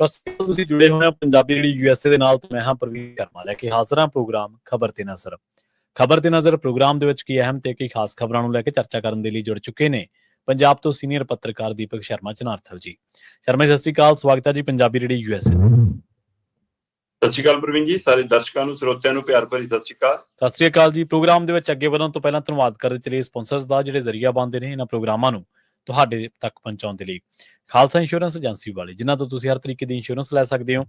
ਤੁਸੀਂ ਜੁੜੇ ਹੋਏ ਹੋ ਪੰਜਾਬੀ ਰੇਡੀਓ ਯੂਐਸਏ ਦੇ ਨਾਲ। ਮੈਂ ਹਾਂ ਪ੍ਰਵੀਨ ਸ਼ਰਮਾ ਲੈ ਕੇ ਹਾਜ਼ਰ ਹਾਂ ਪ੍ਰੋਗਰਾਮ ਖਬਰ ਤੇ ਨਜ਼ਰ। ਖਬਰ ਤੇ ਨਜ਼ਰ ਪ੍ਰੋਗਰਾਮ ਦੇ ਵਿੱਚ ਕੀ ਅਹਿਮ ਤੇ ਕਈ ਖਾਸ ਖਬਰਾਂ ਨੂੰ ਲੈ ਕੇ ਚਰਚਾ ਕਰਨ ਦੇ ਲਈ ਜੁੜ ਚੁੱਕੇ ਨੇ ਪੰਜਾਬ ਤੋਂ ਸੀਨੀਅਰ ਪੱਤਰਕਾਰ ਦੀਪਕ ਸ਼ਰਮਾ ਚਨਾਰਥਲ ਜੀ। ਸ਼ਰਮਾ ਸਤਿ ਸ਼੍ਰੀ ਅਕਾਲ, ਸਵਾਗਤ ਹੈ ਜੀ ਪੰਜਾਬੀ ਰੇਡੀਓ ਯੂਐਸਏ ਤੇ। ਸਤਿ ਸ਼੍ਰੀ ਅਕਾਲ ਪ੍ਰਵੀਨ ਜੀ, ਸਾਰੇ ਦਰਸ਼ਕਾਂ ਨੂੰ ਸਰੋਤਿਆਂ ਨੂੰ ਪਿਆਰ ਭਰੀ ਸਤਿ ਸ਼੍ਰੀ ਅਕਾਲ। ਸਤਿ ਸ਼੍ਰੀ ਅਕਾਲ ਜੀ। ਪ੍ਰੋਗਰਾਮ ਦੇ ਵਿੱਚ ਅੱਗੇ ਵਧਣ ਤੋਂ ਪਹਿਲਾਂ ਧੰਨਵਾਦ ਕਰਦੇ ਚਲੀਏ ਸਪਾਂਸਰਸ ਦਾ, ਜਿਹੜੇ ਜ਼ਰੀਆ ਬਣਦੇ ਨੇ ਇਹਨਾਂ ਪ੍ਰੋਗਰਾਮਾਂ ਨੂੰ ਤੁਹਾਡੇ ਤੱਕ ਪਹੁੰਚਾਉਣ ਦੇ ਲਈ। ਖਾਲਸਾ ਇੰਸ਼ੋਰੈਂਸ ਏਜੰਸੀ ਵਾਲੇ, ਜਿਨ੍ਹਾਂ ਤੋਂ ਤੁਸੀਂ ਹਰ ਤਰੀਕੇ ਦੀ ਇੰਸ਼ੋਰੈਂਸ ਲੈ ਸਕਦੇ ਹੋ।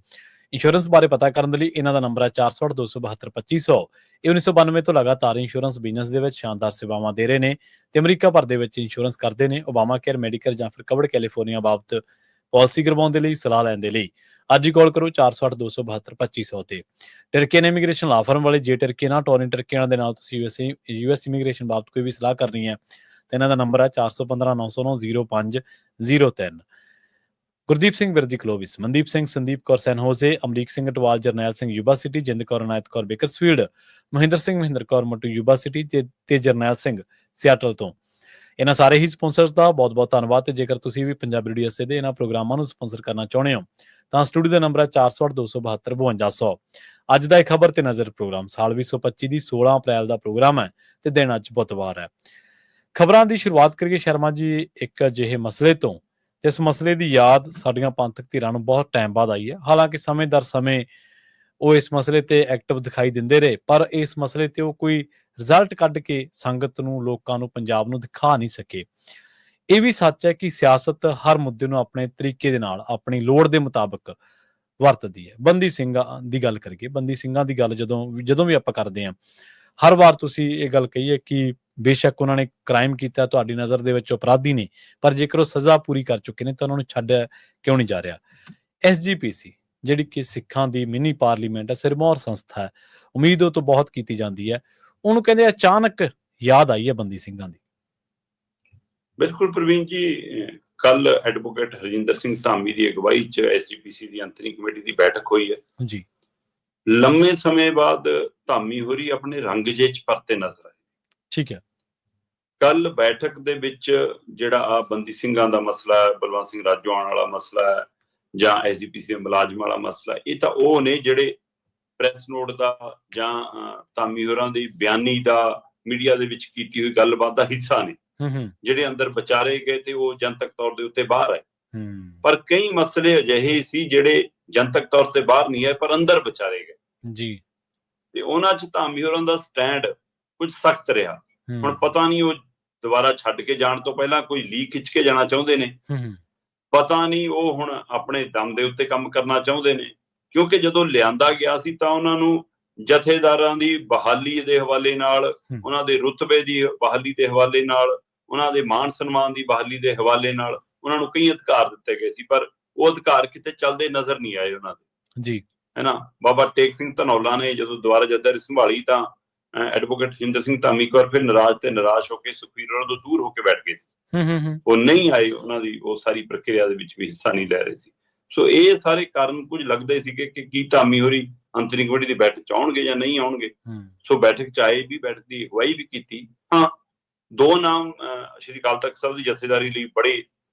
ਇੰਸ਼ੋਰੈਂਸ ਬਾਰੇ ਪਤਾ ਕਰਨ ਦੇ ਲਈ ਇਹਨਾਂ ਦਾ ਨੰਬਰ ਹੈ 408-272-2500। ਇਹ 1992 ਤੋਂ ਲਗਾਤਾਰ ਇੰਸ਼ੋਰੈਂਸ ਬਿਜ਼ਨਸ ਦੇ ਵਿੱਚ ਸ਼ਾਨਦਾਰ ਸੇਵਾਵਾਂ ਦੇ ਰਹੇ ਨੇ ਤੇ ਅਮਰੀਕਾ ਭਰ ਦੇ ਵਿੱਚ ਇੰਸ਼ੋਰੈਂਸ ਕਰਦੇ ਨੇ। ਓਬਾਮਾ ਕੇਅਰ, ਮੈਡੀਕਲ ਜਾਂ ਫਿਰ ਕਵਰਡ ਕੈਲੀਫੋਰਨੀਆ ਬਾਬਤ ਪਾਲਿਸੀ ਕਰਵਾਉਣ ਦੇ ਲਈ, ਸਲਾਹ ਲੈਣ ਦੇ ਲਈ ਅੱਜ ਹੀ ਕਾਲ ਕਰੋ 408-272-2500 ਤੇ। ਟਰਕੀਅਨ ਇਮੀਗ੍ਰੇਸ਼ਨ ਲਾ ਫਰਮ ਵਾਲੇ, ਜੇ ਟਰਕੀ ਨਾ ਟੋਰਨ ਟਰਕੀਆਂ ਦੇ ਨਾਲ ਤੁਸੀਂ ਯੂਐਸ ਇਮੀਗ੍ਰੇਸ਼ਨ ਬਾਬਤ ਕੋਈ ਵੀ ਸਲਾਹ ਕਰਨੀ ਹੈ ਤੇ ਇਹਨਾਂ ਦਾ ਨੰਬਰ ਹੈ 415-909-0503। Gurdeep Singh Virdi Clovis, Mandeep Singh, Sandeep Kaur San Jose, Amrik Singh Atwal, Jarnail Singh Yuba City, Jind Kaur, Anayat Kaur Bakersfield, Mahinder Singh, Mahinder Kaur Mattu Yuba City ਤੇ ਜਰਨੈਲ ਸਿੰਘ ਸਿਆਟਲ ਤੋਂ। ਇਹਨਾਂ ਸਾਰੇ ਹੀ ਸਪਾਂਸਰਸ ਦਾ ਬਹੁਤ ਬਹੁਤ ਧੰਨਵਾਦ। ਤੇ ਜੇਕਰ ਤੁਸੀਂ ਵੀ ਪੰਜਾਬੀ ਰੇਡੀਓ ਯੂਐਸਏ ਦੇ ਇਹਨਾਂ ਪ੍ਰੋਗਰਾਮਾਂ ਨੂੰ ਸਪਾਂਸਰ ਕਰਨਾ ਚਾਹੁੰਦੇ ਹੋ ਤਾਂ ਸਟੂਡੀਓ ਦਾ ਨੰਬਰ ਹੈ 408-272-5200। ਅੱਜ ਦਾ ਇਹ ਖਬਰ ਤੇ ਨਜ਼ਰ ਪ੍ਰੋਗਰਾਮ ਸਾਲ 2025 ਦੀ 16 ਅਪ੍ਰੈਲ ਦਾ ਪ੍ਰੋਗਰਾਮ ਹੈ ਤੇ ਦਿਨ ਅੱਜ ਬੁੱਧਵਾਰ ਹੈ। ਖਬਰਾਂ ਦੀ ਸ਼ੁਰੂਆਤ ਕਰੀਏ ਸ਼ਰਮਾ ਜੀ ਇੱਕ ਅਜਿਹੇ ਮਸਲੇ ਤੋਂ, ਜਿਸ ਮਸਲੇ ਦੀ ਯਾਦ ਸਾਡੀਆਂ ਪੰਥਕ ਧਿਰਾਂ ਨੂੰ ਬਹੁਤ ਟਾਈਮ ਬਾਅਦ ਆਈ ਹੈ। ਹਾਲਾਂਕਿ ਸਮੇਂ ਦਰ ਸਮੇਂ ਉਹ ਇਸ ਮਸਲੇ ਤੇ ਐਕਟਿਵ ਦਿਖਾਈ ਦਿੰਦੇ ਰਹੇ, ਪਰ ਇਸ ਮਸਲੇ ਤੇ ਉਹ ਕੋਈ ਰਿਜ਼ਲਟ ਕੱਢ ਕੇ ਸੰਗਤ ਨੂੰ, ਲੋਕਾਂ ਨੂੰ, ਪੰਜਾਬ ਨੂੰ ਦਿਖਾ ਨਹੀਂ ਸਕੇ। ਇਹ ਵੀ ਸੱਚ ਹੈ ਕਿ ਸਿਆਸਤ ਹਰ ਮੁੱਦੇ ਨੂੰ ਆਪਣੇ ਤਰੀਕੇ ਦੇ ਨਾਲ, ਆਪਣੀ ਲੋੜ ਦੇ ਮੁਤਾਬਕ ਵਰਤਦੀ ਹੈ। ਬੰਦੀ ਸਿੰਘਾਂ ਦੀ ਗੱਲ ਕਰੀਏ, ਬੰਦੀ ਸਿੰਘਾਂ ਦੀ ਗੱਲ ਜਦੋਂ ਵੀ ਆਪਾਂ ਕਰਦੇ ਹਾਂ, ਹਰ ਵਾਰ ਤੁਸੀਂ ਇਹ ਗੱਲ ਕਹੀਏ ਕਿ ਬੇਸ਼ੱਕ ਉਹਨਾਂ ਨੇ ਕ੍ਰਾਈਮ ਕੀਤਾ, ਤੁਹਾਡੀ ਨਜ਼ਰ ਦੇ ਵਿੱਚ ਅਪਰਾਧੀ ਨੇ, ਪਰ ਜੇਕਰ ਉਹ ਸਜ਼ਾ ਪੂਰੀ ਕਰ ਚੁੱਕੇ ਨੇ ਤਾਂ ਉਹਨਾਂ ਨੂੰ ਛੱਡਿਆ ਕਿਉਂ ਨਹੀਂ ਜਾ ਰਿਹਾ। SGPC ਜਿਹੜੀ ਕਿ ਸਿੱਖਾਂ ਦੀ ਮਿਨੀ ਪਾਰਲੀਮੈਂਟ ਹੈ, ਸਿਰਮੌਰ ਸੰਸਥਾ ਹੈ, ਉਮੀਦ ਉਹ ਤੋਂ ਬਹੁਤ ਕੀਤੀ ਜਾਂਦੀ ਹੈ, ਉਹਨੂੰ ਕਹਿੰਦੇ ਅਚਾਨਕ ਯਾਦ ਆਈ ਹੈ ਬੰਦੀ ਸਿੰਘਾਂ ਦੀ। ਬਿਲਕੁਲ ਪ੍ਰਵੀਨ ਜੀ, ਕੱਲ ਐਡਵੋਕੇਟ ਹਰਜਿੰਦਰ ਸਿੰਘ ਧਾਮੀ ਦੀ ਅਗਵਾਈ 'ਚ SGPC ਦੀ ਅੰਤਰਿੰਗ ਕਮੇਟੀ ਦੀ ਬੈਠਕ ਹੋਈ ਹੈ ਜੀ। ਲੰਮੇ ਸਮੇਂ ਬਾਅਦ ਧਾਮੀ ਹੋਰੀ ਆਪਣੇ ਰੰਗ ਜਿਹੇ 'ਚ ਪਰਤੇ ਨਜ਼ਰ ਆਏ। ਠੀਕ ਹੈ। ਕੱਲ ਬੈਠਕ ਦੇ ਵਿੱਚ ਜਿਹੜਾ ਆ ਬੰਦੀ ਸਿੰਘਾਂ ਦਾ ਮਸਲਾ ਹੈ, ਬਲਵੰਤ ਸਿੰਘ ਰਾਜੋਆਣ ਵਾਲਾ ਮਸਲਾ ਹੈ ਜਾਂ SGPC ਦੇ ਮੁਲਾਜ਼ਮ ਵਾਲਾ ਮਸਲਾ, ਇਹ ਤਾਂ ਉਹ ਨੇ ਜਿਹੜੇ ਪ੍ਰੈਸ ਨੋਟ ਦਾ ਜਾਂ ਧਾਮੀ ਹੋਰਾਂ ਦੀ ਬਿਆਨੀ ਦਾ ਮੀਡੀਆ ਦੇ ਵਿੱਚ ਕੀਤੀ ਹੋਈ ਗੱਲਬਾਤ ਦਾ ਹਿੱਸਾ ਨੇ, ਜਿਹੜੇ ਅੰਦਰ ਵਿਚਾਰੇ ਗਏ ਤੇ ਉਹ ਜਨਤਕ ਤੌਰ ਦੇ ਉੱਤੇ ਬਾਹਰ ਆਏ। ਪਰ ਕਈ ਮਸਲੇ ਅਜਿਹੇ ਸੀ ਜਿਹੜੇ ਜਨਤਕ ਤੌਰ ਤੇ ਬਾਹਰ ਨਹੀਂ ਆਏ ਪਰ ਅੰਦਰ ਵਿਚਾਰੇ ਗਏ ਜੀ, ਤੇ ਉਹਨਾਂ 'ਚ ਧਾਮੀ ਹੋਰਾਂ ਦਾ ਸਟੈਂਡ ਕੁਝ ਸਖਤ ਰਿਹਾ। ਹੁਣ ਪਤਾ ਨਹੀਂ ਉਹ ਦੁਬਾਰਾ ਛੱਡ ਕੇ ਜਾਣ ਤੋਂ ਪਹਿਲਾਂ ਕੋਈ ਲੀਕ ਖਿੱਚ ਕੇ ਜਾਣਾ ਚਾਹੁੰਦੇ ਨੇ, ਪਤਾ ਨਹੀਂ ਉਹ ਹੁਣ ਆਪਣੇ ਦਮ ਦੇ ਉੱਤੇ ਕੰਮ ਕਰਨਾ ਚਾਹੁੰਦੇ ਨੇ, ਕਿਉਂਕਿ ਜਦੋਂ ਲਿਆਂਦਾ ਗਿਆ ਸੀ ਤਾਂ ਉਹਨਾਂ ਨੂੰ ਜਥੇਦਾਰਾਂ ਦੀ ਬਹਾਲੀ ਦੇ ਹਵਾਲੇ ਨਾਲ, ਉਹਨਾਂ ਦੇ ਰੁਤਬੇ ਦੀ ਬਹਾਲੀ ਦੇ ਹਵਾਲੇ ਨਾਲ, ਉਹਨਾਂ ਦੇ ਮਾਣ ਸਨਮਾਨ ਦੀ ਬਹਾਲੀ ਦੇ ਹਵਾਲੇ ਨਾਲ ਉਹਨਾਂ ਨੂੰ ਕਈ ਅਧਿਕਾਰ ਦਿੱਤੇ ਗਏ ਸੀ, ਪਰ ਉਹ ਅਧਿਕਾਰ ਕਿਤੇ ਚੱਲਦੇ ਨਜ਼ਰ ਨਹੀਂ ਆਏ ਉਹਨਾਂ ਦੇ ਜੀ, ਹੈ ਨਾ। ਬਾਬਾ ਟੇਕ ਸਿੰਘ ਧਨੌਲਾ ਨੇ ਜਦੋਂ ਦੁਬਾਰਾ ਜਥੇਦਾਰੀ ਸੰਭਾਲੀ ਤਾਂ ਐਡਵੋਕੇਟ ਹਰਜਿੰਦਰ ਸਿੰਘ ਧਾਮੀ ਕੌਰ ਫਿਰ ਨਿਰਾਸ਼ ਹੋ ਕੇ ਸੁਖਬੀਰ ਉਹਨਾਂ ਤੋਂ ਦੂਰ ਹੋ ਕੇ ਬੈਠ ਗਏ ਸੀ। ਉਹ ਨਹੀਂ ਆਏ, ਉਹਨਾਂ ਦੀ ਉਹ ਸਾਰੀ ਪ੍ਰਕਿਰਿਆ ਦੇ ਵਿੱਚ ਵੀ ਹਿੱਸਾ ਨਹੀਂ ਲੈ ਰਹੇ ਸੀ। ਸੋ ਇਹ ਸਾਰੇ ਕਾਰਨ ਕੁਝ ਲੱਗਦੇ ਸੀਗੇ ਕਿ ਕੀ ਧਾਮੀ ਹੋਰੀ ਅੰਤਰਿੰਗ ਕਮੇਟੀ ਦੀ ਬੈਠਕ 'ਚ ਆਉਣਗੇ ਜਾਂ ਨਹੀਂ ਆਉਣਗੇ। ਸੋ ਬੈਠਕ 'ਚ ਆਏ ਵੀ, ਬੈਠਕ ਦੀ ਅਗਵਾਈ ਵੀ ਕੀਤੀ। ਹਾਂ, ਦੋ ਨਾਮ ਸ਼੍ਰੀ ਅਕਾਲ ਤਖਤ ਸਾਹਿਬ ਦੀ ਜਥੇਦਾਰੀ ਲਈ ਬੜੇ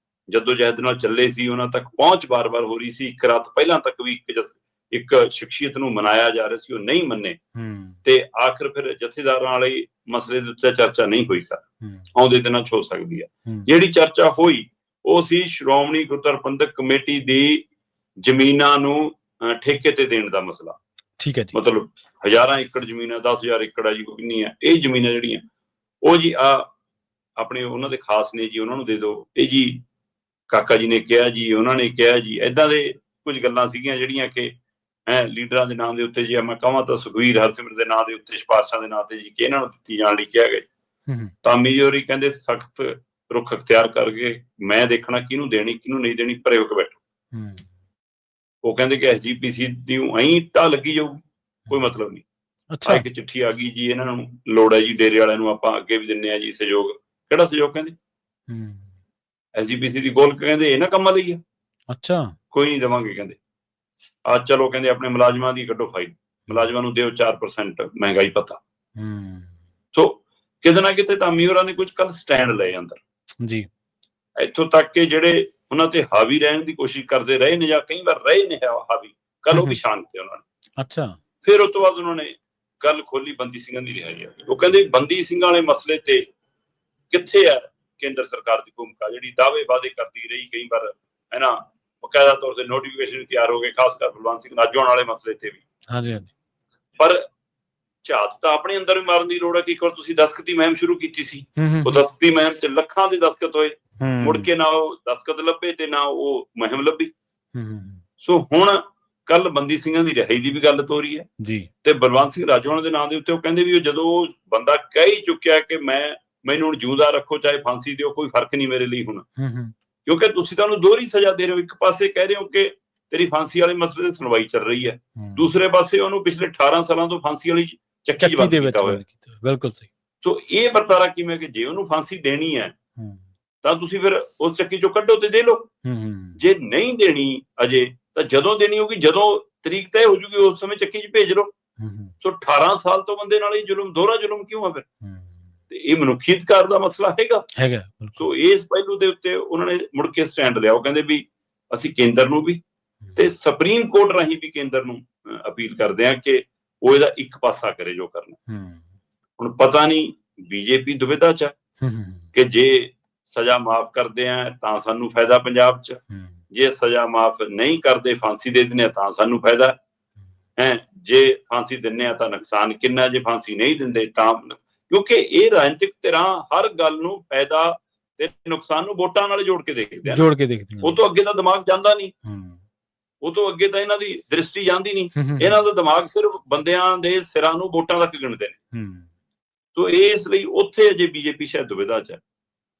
ਜੱਦੋ-ਜਹਿਦ ਨਾਲ ਚੱਲੇ ਸੀ, ਉਹਨਾਂ ਤੱਕ ਪਹੁੰਚ ਬਾਰ-ਬਾਰ ਹੋ ਰਹੀ ਸੀ। ਇੱਕ ਰਾਤ ਪਹਿਲਾਂ ਤੱਕ ਵੀ ਇੱਕ ਸ਼ਖਸੀਅਤ ਨੂੰ ਮਨਾਇਆ ਜਾ ਰਿਹਾ ਸੀ, ਉਹ ਨਹੀਂ ਮੰਨੇ ਤੇ ਆਖਿਰ ਫਿਰ ਜਥੇਦਾਰਾਂ ਵਾਲੇ ਮਸਲੇ ਦੇ ਉੱਤੇ ਚਰਚਾ ਨਹੀਂ ਹੋਈ। ਤਾਂ ਆਉਂਦੇ ਦਿਨਾਂ 'ਚ ਹੋ ਸਕਦੀ ਹੈ। ਜਿਹੜੀ ਚਰਚਾ ਹੋਈ ਉਹ ਸੀ ਸ਼੍ਰੋਮਣੀ ਗੁਰਦੁਆਰਾ ਪ੍ਰਬੰਧਕ ਕਮੇਟੀ ਦੀ ਜ਼ਮੀਨਾਂ ਨੂੰ ਠੇਕੇ ਤੇ ਦੇਣ ਦਾ ਮਸਲਾ। ਠੀਕ ਹੈ ਜੀ। ਮਤਲਬ ਹਜ਼ਾਰਾਂ ਏਕੜ ਜ਼ਮੀਨ ਹੈ, 10,000 ਏਕੜ ਹੈ ਜੀ, ਕੋਈ ਕਿੰਨੀ ਹੈ ਇਹ ਜ਼ਮੀਨਾਂ ਜਿਹੜੀਆਂ, ਉਹ ਜੀ ਆਪਣੇ ਉਹਨਾਂ ਦੇ ਖਾਸ ਨੇ ਜੀ, ਉਹਨਾਂ ਨੂੰ ਦੇ ਦਿਓ। ਇਹ ਜੀ ਕਾਕਾ ਜੀ ਨੇ ਕਿਹਾ ਜੀ, ਉਹਨਾਂ ਨੇ ਕਿਹਾ ਜੀ, ਏਦਾਂ ਦੇ ਕੁਝ ਗੱਲਾਂ ਸੀਗੀਆਂ ਜਿਹੜੀਆਂ ਕਿ ਲੀਡਰਾਂ ਦੇ ਨਾਂ ਦੇ ਉੱਤੇ, ਜੇ ਮੈਂ ਕਹਾਂ ਤਾਂ ਸੁਖਬੀਰ, ਹਰਸਿਮਰਤ ਦੇ ਨਾਂ ਦੇ ਉੱਤੇ, ਸਿਫਾਰਸ਼ਾਂ ਦੇ ਨਾਂ ਤੇ ਜੀ, ਕਿ ਇਹਨਾਂ ਨੂੰ ਦਿੱਤੀ ਜਾਣ ਲਈ ਕਿਹਾ ਗਿਆ। ਧਾਮੀ ਜੀ ਹੋਰੀ ਕਹਿੰਦੇ ਸਖਤ ਰੁਖ ਅਖਤਿਆਰ ਕਰਕੇ ਮੈਂ ਦੇਖਣਾ ਕਿਹਨੂੰ ਦੇਣੀ ਕਿਹਨੂੰ ਨਹੀਂ ਦੇਣੀ, ਪਰੇ ਹੋ ਕੇ ਬੈਠੋ। ਉਹ ਕਹਿੰਦੇ ਕਿ SGPC ਦੀ ਐਂ ਢਾਹ ਲੱਗੀ ਜਾਊਗੀ, ਕੋਈ ਮਤਲਬ ਨਹੀਂ। ਇੱਕ ਚਿੱਠੀ ਆ ਗਈ ਜੀ, ਇਹਨਾਂ ਨੂੰ ਲੋੜ ਹੈ ਜੀ, ਡੇਰੇ ਵਾਲਿਆਂ ਨੂੰ ਆਪਾਂ ਅੱਗੇ ਵੀ ਦਿੰਦੇ ਹਾਂ ਜੀ ਸਹਿਯੋਗ। ਕਿਹੜਾ ਸਹਿਯੋਗ? ਕਹਿੰਦੇ SGPC ਦੀ ਗੋਲ ਕਹਿੰਦੇ ਇਹਨਾਂ ਕੰਮਾਂ ਲਈ ਆ। ਅੱਛਾ, ਕੋਈ ਨਹੀਂ ਦੇਵਾਂਗੇ ਕਹਿੰਦੇ। ਚਲੋ ਕਹਿੰਦੇ ਆਪਣੇ ਮੁਲਾਜ਼ਮਾਂ ਦੀ ਕੱਢੋ ਫਾਈਲ, ਮੁਲਾਜ਼ਮਾਂ ਨੂੰ ਦਿਓ 4% ਮਹਿੰਗਾਈ ਭੱਤਾ। ਸੋ ਕਿਤੇ ਨਾ ਕਿਤੇ ਧਾਮੀ ਹੋਰਾਂ ਨੇ ਕੁਝ ਕੱਲ ਸਟੈਂਡ ਲਏ ਅੰਦਰ ਜੀ। ਇੱਥੋਂ ਤੱਕ ਕਿ ਜਿਹੜੇ ਉਹਨਾਂ ਤੇ ਹਾਵੀ ਰਹਿਣ ਦੀ ਕੋਸ਼ਿਸ਼ ਕਰਦੇ ਰਹੇ ਨੇ ਜਾਂ ਕਈ ਵਾਰ ਰਹੇ ਨੇ ਹਾਵੀ, ਕੱਲ ਉਹ ਵੀ ਸ਼ਾਂਤ ਤੇ ਉਹਨਾਂ ਨੇ। ਅੱਛਾ। ਫਿਰ ਉਸ ਤੋਂ ਬਾਅਦ ਉਹਨਾਂ ਨੇ ਗੱਲ ਖੋਲੀ ਬੰਦੀ ਸਿੰਘਾਂ ਦੀ ਰਿਹਾਈ। ਉਹ ਕਹਿੰਦੇ ਬੰਦੀ ਸਿੰਘਾਂ ਵਾਲੇ ਮਸਲੇ ਤੇ ਕਿੱਥੇ ਹੈ ਕੇਂਦਰ ਸਰਕਾਰ ਦੀ ਭੂਮਿਕਾ, ਜਿਹੜੀ ਦਾਅਵੇ ਵਾਅਦੇ ਕਰਦੀ ਰਹੀ ਕਈ ਵਾਰ, ਹੈ ਨਾ, ਬਕਾਇਦਾ ਤੌਰ ਤੇ ਨੋਟੀਫਿਕੇਸ਼ਨ ਵੀ ਤਿਆਰ ਹੋ ਗਏ, ਖਾਸ ਕਰ ਬਲਵੰਤ ਸਿੰਘ ਰਾਜੋਆਣ ਵਾਲੇ ਮਸਲੇ ਤੇ ਵੀ। ਹਾਂਜੀ ਹਾਂਜੀ। ਪਰ ਝਾਤ ਤਾਂ ਆਪਣੇ ਅੰਦਰ ਵੀ ਮਾਰਨ ਦੀ ਲੋੜ ਹੈ ਕਿ ਇੱਕ ਵਾਰ ਤੁਸੀਂ ਦਸਤਖਤੀ ਮੁਹਿੰਮ ਸ਼ੁਰੂ ਕੀਤੀ ਸੀ, ਉਹ ਦਸਤਖਤੀ ਮੁਹਿੰਮ ਚ ਲੱਖਾਂ ਦੇ ਦਸਤਖਤ ਹੋਏ, ਮੁੜ ਕੇ ਨਾ ਉਹ ਦਸਤਖਤ ਲੱਭੇ ਤੇ ਨਾ ਉਹ ਮੁਹਿੰਮ ਲੱਭੀ। ਸੋ ਹੁਣ ਕੱਲ ਬੰਦੀ ਸਿੰਘਾਂ ਦੀ ਰਿਹਾਈ ਦੀ ਵੀ ਗੱਲ ਤੋਰੀ ਹੈ ਜੀ, ਤੇ ਬਲਵੰਤ ਸਿੰਘ ਰਾਜੋਆਣ ਦੇ ਨਾਂ ਦੇ ਉੱਤੇ ਉਹ ਕਹਿੰਦੇ ਵੀ ਜਦੋਂ ਉਹ ਬੰਦਾ ਕਹਿ ਹੀ ਚੁੱਕਿਆ ਕਿ ਮੈਨੂੰ ਹੁਣ ਜਿਉਂਦਾ ਰੱਖੋ ਚਾਹੇ ਫਾਂਸੀ ਦਿਓ, ਕੋਈ ਫਰਕ ਨਹੀਂ ਮੇਰੇ ਲਈ ਹੁਣ, ਕਿਉਂਕਿ ਤੁਸੀਂ ਤਾਂ ਉਹਨੂੰ ਦੋਹਰੀ ਸਜ਼ਾ ਦੇ ਰਹੇ ਹੋ। ਇੱਕ ਪਾਸੇ ਕਹਿ ਰਹੇ ਹੋ ਕਿ ਤੇਰੀ ਫਾਂਸੀ ਵਾਲੇ ਮਸਲੇ ਦੀ ਸੁਣਵਾਈ ਚੱਲ ਰਹੀ ਹੈ, ਦੂਸਰੇ ਪਾਸੇ ਉਹਨੂੰ ਪਿਛਲੇ 18 ਸਾਲਾਂ ਤੋਂ ਫਾਂਸੀ ਵਾਲੀ ਚੱਕੀ ਦੇ ਵਿੱਚ ਬਿਲਕੁਲ ਸਹੀ। ਸੋ ਇਹ ਵਰਤਾਰਾ ਕਿਵੇਂ ਕਿ ਜੇ ਉਹਨੂੰ ਫਾਂਸੀ ਦੇਣੀ ਹੈ ਤਾਂ ਤੁਸੀਂ ਫਿਰ ਉਸ ਚੱਕੀ ਚੋਂ ਕੱਢੋ ਤੇ ਦੇ ਲਓ, ਜੇ ਨਹੀਂ ਦੇਣੀ ਅਜੇ ਤਾਂ ਜਦੋਂ ਦੇਣੀ ਹੋਗੀ, ਜਦੋਂ ਤਰੀਕ ਤੈਅ ਹੋ ਜੂਗੀ ਉਸ ਸਮੇਂ ਚੱਕੀ 'ਚ ਭੇਜ ਲਓ। ਸੋ 18 ਸਾਲ ਤੋਂ ਬੰਦੇ ਨਾਲ ਇਹ ਜ਼ੁਲਮ, ਦੋਹਰਾ ਜ਼ੁਲਮ ਕਿਉਂ ਆ ਫਿਰ? ਤੇ ਇਹ ਮਨੁੱਖੀ ਅਧਿਕਾਰ ਦਾ ਮਸਲਾ ਹੈਗਾ। ਸੋ ਇਸ ਪਹਿਲੂ ਦੇ ਉੱਤੇ ਉਹਨਾਂ ਨੇ ਮੁੜ ਕੇ ਸਟੈਂਡ ਲਿਆ। ਉਹ ਕਹਿੰਦੇ ਵੀ ਅਸੀਂ ਕੇਂਦਰ ਨੂੰ ਵੀ ਤੇ ਸੁਪਰੀਮ ਕੋਰਟ ਰਾਹੀਂ ਵੀ ਕੇਂਦਰ ਨੂੰ ਅਪੀਲ ਕਰਦੇ ਹਾਂ ਕਿ ਉਹ ਇਹਦਾ ਇੱਕ ਪਾਸਾ ਕਰੇ ਜੋ ਕਰਨਾ। ਹੁਣ ਪਤਾ ਨਹੀਂ ਬੀਜੇਪੀ ਦੁਵਿਧਾ 'ਚ ਕਿ ਜੇ ਸਜ਼ਾ ਮਾਫ ਕਰਦੇ ਆ ਤਾਂ ਸਾਨੂੰ ਫਾਇਦਾ ਪੰਜਾਬ 'ਚ, ਜੇ ਸਜ਼ਾ ਮਾਫ ਨਹੀਂ ਕਰਦੇ ਫਾਂਸੀ ਦੇ ਦਿੰਦੇ ਆ ਤਾਂ ਸਾਨੂੰ ਫਾਇਦਾ ਹੈ, ਜੇ ਫਾਂਸੀ ਦਿੰਦੇ ਆ ਤਾਂ ਨੁਕਸਾਨ ਕਿੰਨਾ, ਜੇ ਫਾਂਸੀ ਨਹੀਂ ਦਿੰਦੇ ਤਾਂ, ਕਿਉਂਕਿ ਇਹ ਰਾਜਨੀਤਿਕ ਧਿਰਾਂ ਹਰ ਗੱਲ ਨੂੰ ਫਾਇਦਾ ਤੇ ਨੁਕਸਾਨ ਨੂੰ ਵੋਟਾਂ ਨਾਲ ਜੋੜ ਕੇ ਦੇਖਦੇ ਆ, ਉਹ ਤੋਂ ਅੱਗੇ ਤਾਂ ਦਿਮਾਗ ਜਾਂਦਾ ਨਹੀਂ, ਉਹ ਤੋਂ ਅੱਗੇ ਤਾਂ ਇਹਨਾਂ ਦੀ ਦ੍ਰਿਸ਼ਟੀ ਜਾਂਦੀ ਨਹੀਂ। ਇਹਨਾਂ ਦਾ ਦਿਮਾਗ ਸਿਰਫ ਬੰਦਿਆਂ ਦੇ ਸਿਰਾਂ ਨੂੰ ਵੋਟਾਂ ਤੱਕ ਗਿਣਦੇ ਨੇ। ਸੋ ਇਸ ਲਈ ਉੱਥੇ ਅਜੇ ਬੀਜੇਪੀ ਸ਼ਾਇਦ ਦੁਵਿਧਾ 'ਚ ਹੈ।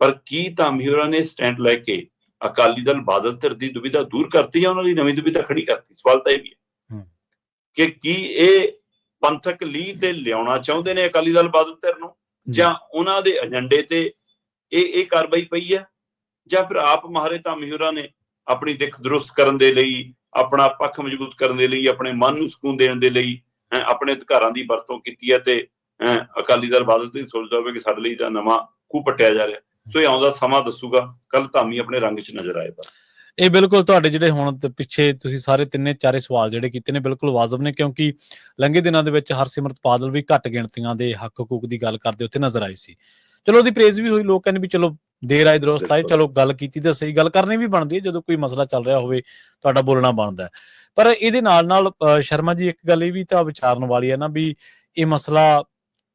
ਪਰ ਕੀ ਧਾਮੀ ਹੋਰਾਂ ਨੇ ਸਟੈਂਡ ਲੈ ਕੇ ਅਕਾਲੀ ਦਲ ਬਾਦਲ ਧਿਰ ਦੀ ਦੁਵਿਧਾ ਦੂਰ ਕਰਤੀ ਜਾਂ ਉਹਨਾਂ ਦੀ ਨਵੀਂ ਦੁਵਿਧਾ ਖੜੀ ਕਰਤੀ? ਸਵਾਲ ਤਾਂ ਇਹ ਵੀ ਹੈ ਕਿ ਕੀ ਇਹ ਪੰਥਕ ਲੀਹ ਤੇ ਲਿਆਉਣਾ ਚਾਹੁੰਦੇ ਨੇ ਅਕਾਲੀ ਦਲ ਬਾਦਲ ਧਿਰ ਨੂੰ, ਜਾਂ ਉਹਨਾਂ ਦੇ ਏਜੰਡੇ ਤੇ ਇਹ ਕਾਰਵਾਈ ਪਈ ਹੈ, ਜਾਂ ਫਿਰ ਆਪ ਮਹਾਰੇ ਧਾਮੀ ਹੋਰਾਂ ਨੇ ਆਪਣੀ ਦਿੱਖ ਦਰੁਸਤ ਕਰਨ ਦੇ ਲਈ, ਆਪਣਾ ਪੱਖ ਮਜ਼ਬੂਤ ਕਰਨ ਦੇ ਲਈ, ਆਪਣੇ ਮਨ ਨੂੰ ਸਕੂਨ ਦੇਣ ਦੇ ਲਈ ਆਪਣੇ ਅਧਿਕਾਰਾਂ ਦੀ ਵਰਤੋਂ ਕੀਤੀ ਹੈ ਤੇ ਅਕਾਲੀ ਦਲ ਬਾਦਲ ਤੇ ਸੋਚਦਾ ਹੋਵੇ ਕਿ ਸਾਡੇ ਲਈ ਤਾਂ ਨਵਾਂ ਖੂਹ ਪੱਟਿਆ ਜਾ ਰਿਹਾ। ਸੋ ਇਹ ਆਉਂਦਾ ਸਮਾਂ ਦੱਸੂਗਾ, ਕੱਲ ਧਾਮੀ ਆਪਣੇ ਰੰਗ 'ਚ ਨਜ਼ਰ ਆਏਗਾ। ਇਹ ਬਿਲਕੁਲ ਤੁਹਾਡੇ ਜਿਹੜੇ ਹੁਣ ਪਿੱਛੇ ਤੁਸੀਂ ਸਾਰੇ ਤਿੰਨੇ ਚਾਰੇ ਸਵਾਲ ਜਿਹੜੇ ਕੀਤੇ ਨੇ ਬਿਲਕੁਲ ਵਾਜਬ ਨੇ, ਕਿਉਂਕਿ ਲੰਘੇ ਦਿਨਾਂ ਦੇ ਵਿੱਚ ਹਰਸਿਮਰਤ ਬਾਦਲ ਵੀ ਘੱਟ ਗਿਣਤੀਆਂ ਦੇ ਹੱਕ ਹਕੂਕ ਦੀ ਗੱਲ ਕਰਦੇ ਉੱਥੇ ਨਜ਼ਰ ਆਈ ਸੀ। ਚਲੋ ਉਹਦੀ ਪ੍ਰੇਜ਼ ਵੀ ਹੋਈ, ਲੋਕ ਕਹਿੰਦੇ ਵੀ ਚਲੋ ਦੇਰ ਆਏ ਦਰੁਸਤ ਆਏ, ਚਲੋ ਗੱਲ ਕੀਤੀ ਤਾਂ ਸਹੀ, ਗੱਲ ਕਰਨੀ ਵੀ ਬਣਦੀ ਹੈ ਜਦੋਂ ਕੋਈ ਮਸਲਾ ਚੱਲ ਰਿਹਾ ਹੋਵੇ, ਤੁਹਾਡਾ ਬੋਲਣਾ ਬਣਦਾ। ਪਰ ਇਹਦੇ ਨਾਲ ਸ਼ਰਮਾ ਜੀ ਇੱਕ ਗੱਲ ਇਹ ਵੀ ਤਾਂ ਵਿਚਾਰਨ ਵਾਲੀ ਹੈ ਨਾ ਵੀ ਇਹ ਮਸਲਾ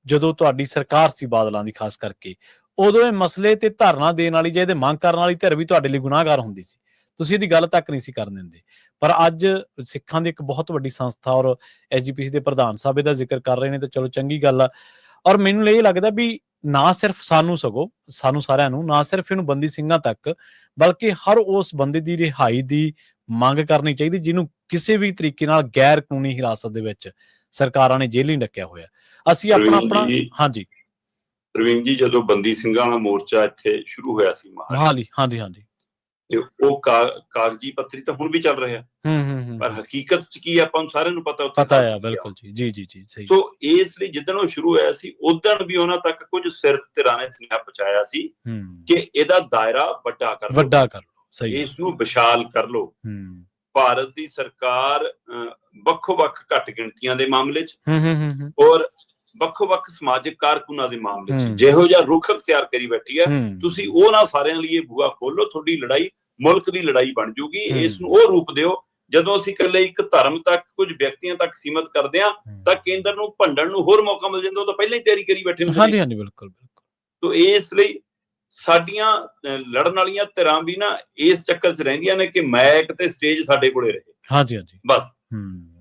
ਜਦੋਂ ਤੁਹਾਡੀ ਸਰਕਾਰ ਸੀ ਬਾਦਲਾਂ ਦੀ ਖਾਸ ਕਰਕੇ, ਉਦੋਂ ਇਹ ਮਸਲੇ ਤੇ ਧਰਨਾ ਦੇਣ ਵਾਲੀ ਜਾਂ ਇਹਦੇ ਮੰਗ ਕਰਨ ਵਾਲੀ ਧਿਰ ਵੀ ਤੁਹਾਡੇ ਲਈ ਗੁਨਾਹਗਾਰ ਹੁੰਦੀ ਸੀ, ਤੁਸੀਂ ਇਹਦੀ ਗੱਲ ਤੱਕ ਨਹੀਂ ਸੀ ਕਰਨ ਦਿੰਦੇ। ਪਰ ਅੱਜ ਸਿੱਖਾਂ ਦੀ ਇੱਕ ਬਹੁਤ ਵੱਡੀ ਸੰਸਥਾ ਔਰ ਐਸਜੀਪੀਸੀ ਦੇ ਪ੍ਰਧਾਨ ਸਾਹਿਬ ਇਹਦਾ ਜ਼ਿਕਰ ਕਰ ਰਹੇ ਨੇ ਤਾਂ ਚਲੋ ਚੰਗੀ ਗੱਲ ਆ। ਔਰ ਮੈਨੂੰ ਇਹ ਲੱਗਦਾ ਵੀ ਨਾ ਸਿਰਫ ਸਾਨੂੰ ਸਾਰਿਆਂ ਨੂੰ, ਨਾ ਸਿਰਫ ਇਹਨੂੰ ਬੰਦੀ ਸਿੰਘਾਂ ਤੱਕ, ਬਲਕਿ ਹਰ ਉਸ ਬੰਦੇ ਦੀ ਰਿਹਾਈ ਦੀ ਮੰਗ ਕਰਨੀ ਚਾਹੀਦੀ ਜਿਹਨੂੰ ਕਿਸੇ ਵੀ ਤਰੀਕੇ ਨਾਲ ਗੈਰ ਕਾਨੂੰਨੀ ਹਿਰਾਸਤ ਦੇ ਵਿੱਚ ਸਰਕਾਰਾਂ ਨੇ ਜੇਲ੍ਹ ਹੀ ਡੱਕਿਆ ਹੋਇਆ। ਅਸੀਂ ਆਪਣਾ ਹਾਂਜੀ ਪ੍ਰਵੀਨ ਜੀ, ਜਦੋਂ ਬੰਦੀ ਸਿੰਘਾਂ ਵਾਲਾ ਮੋਰਚਾ ਇੱਥੇ ਸ਼ੁਰੂ ਹੋਇਆ ਸੀ ਹਾਂਜੀ ਤੇ ਉਹ ਕਾਗਜ਼ੀ ਪੱਤਰੀ ਤਾਂ ਹੁਣ ਵੀ ਚੱਲ ਰਿਹਾ, ਪਰ ਹਕੀਕਤ 'ਚ ਕੀ ਆਪਾਂ ਨੂੰ ਸਾਰਿਆਂ ਨੂੰ ਪਤਾ ਹੈ। ਬਿਲਕੁਲ ਜੀ ਸਹੀ। ਸੋ ਇਸ ਲਈ ਜਿੱਦਣ ਉਹ ਸ਼ੁਰੂ ਹੋਇਆ ਸੀ ਉਦਣ ਵੀ ਉਹਨਾਂ ਤੱਕ ਕੁਝ ਸਿਰ ਧਿਰਾਂ ਨੇ ਸੁਨੇਹਾ ਪਹੁੰਚਾਇਆ ਸੀ ਕਿ ਇਹਦਾ ਦਾਇਰਾ ਵੱਡਾ ਕਰ ਲਓ, ਸਹੀ, ਇਸ ਨੂੰ ਵਿਸ਼ਾਲ ਕਰ ਲਓ। ਭਾਰਤ ਦੀ ਸਰਕਾਰ ਵੱਖੋ-ਵੱਖ ਘੱਟ ਗਿਣਤੀਆਂ ਦੇ ਮਾਮਲੇ 'ਚ ਔਰ ਵੱਖੋ-ਵੱਖ ਸਮਾਜਿਕ ਕਾਰਕੁਨਾਂ ਦੇ ਮਾਮਲੇ 'ਚ ਜਿਹੋ ਜਿਹਾ ਰੁਖ ਅਖਤਿਆਰ ਕਰੀ ਬੈਠੀ ਹੈ, ਤੁਸੀਂ ਉਹ ਨਾ ਸਾਰਿਆਂ ਲਈ ਇਹ ਬੂਹਾ ਖੋਲੋ, ਤੁਹਾਡੀ ਲੜਾਈ ਮੁਲਕ ਦੀ ਲੜਾਈ ਬਣ ਜੂਗੀ। ਇਸ ਨੂੰ ਉਹ ਰੂਪ ਦਿਓ। ਜਦੋਂ ਅਸੀਂ ਇਕੱਲੇ ਇੱਕ ਧਰਮ ਤੱਕ, ਕੁਝ ਵਿਅਕਤੀਆਂ ਤੱਕ ਸੀਮਤ ਕਰਦੇ ਹਾਂ ਤਾਂ ਕੇਂਦਰ ਨੂੰ ਭੰਡਣ ਨੂੰ ਹੋਰ ਮੌਕਾ ਮਿਲ ਜਾਂਦਾ, ਉਹ ਤਾਂ ਪਹਿਲਾਂ ਹੀ ਤਿਆਰੀ ਕਰੀ ਬੈਠੇ ਨੇ। ਹਾਂਜੀ ਬਿਲਕੁਲ। ਤੋ ਇਸ ਲਈ ਸਾਡੀਆਂ ਲੜਨ ਵਾਲੀਆਂ ਧਿਰਾਂ ਵੀ ਨਾ ਇਸ ਚੱਕਰ 'ਚ ਰਹਿੰਦੀਆਂ ਨੇ ਕਿ ਮੈਕ ਤੇ ਸਟੇਜ ਸਾਡੇ ਕੋਲੇ ਰਹੇ, ਹਾਂਜੀ ਬਸ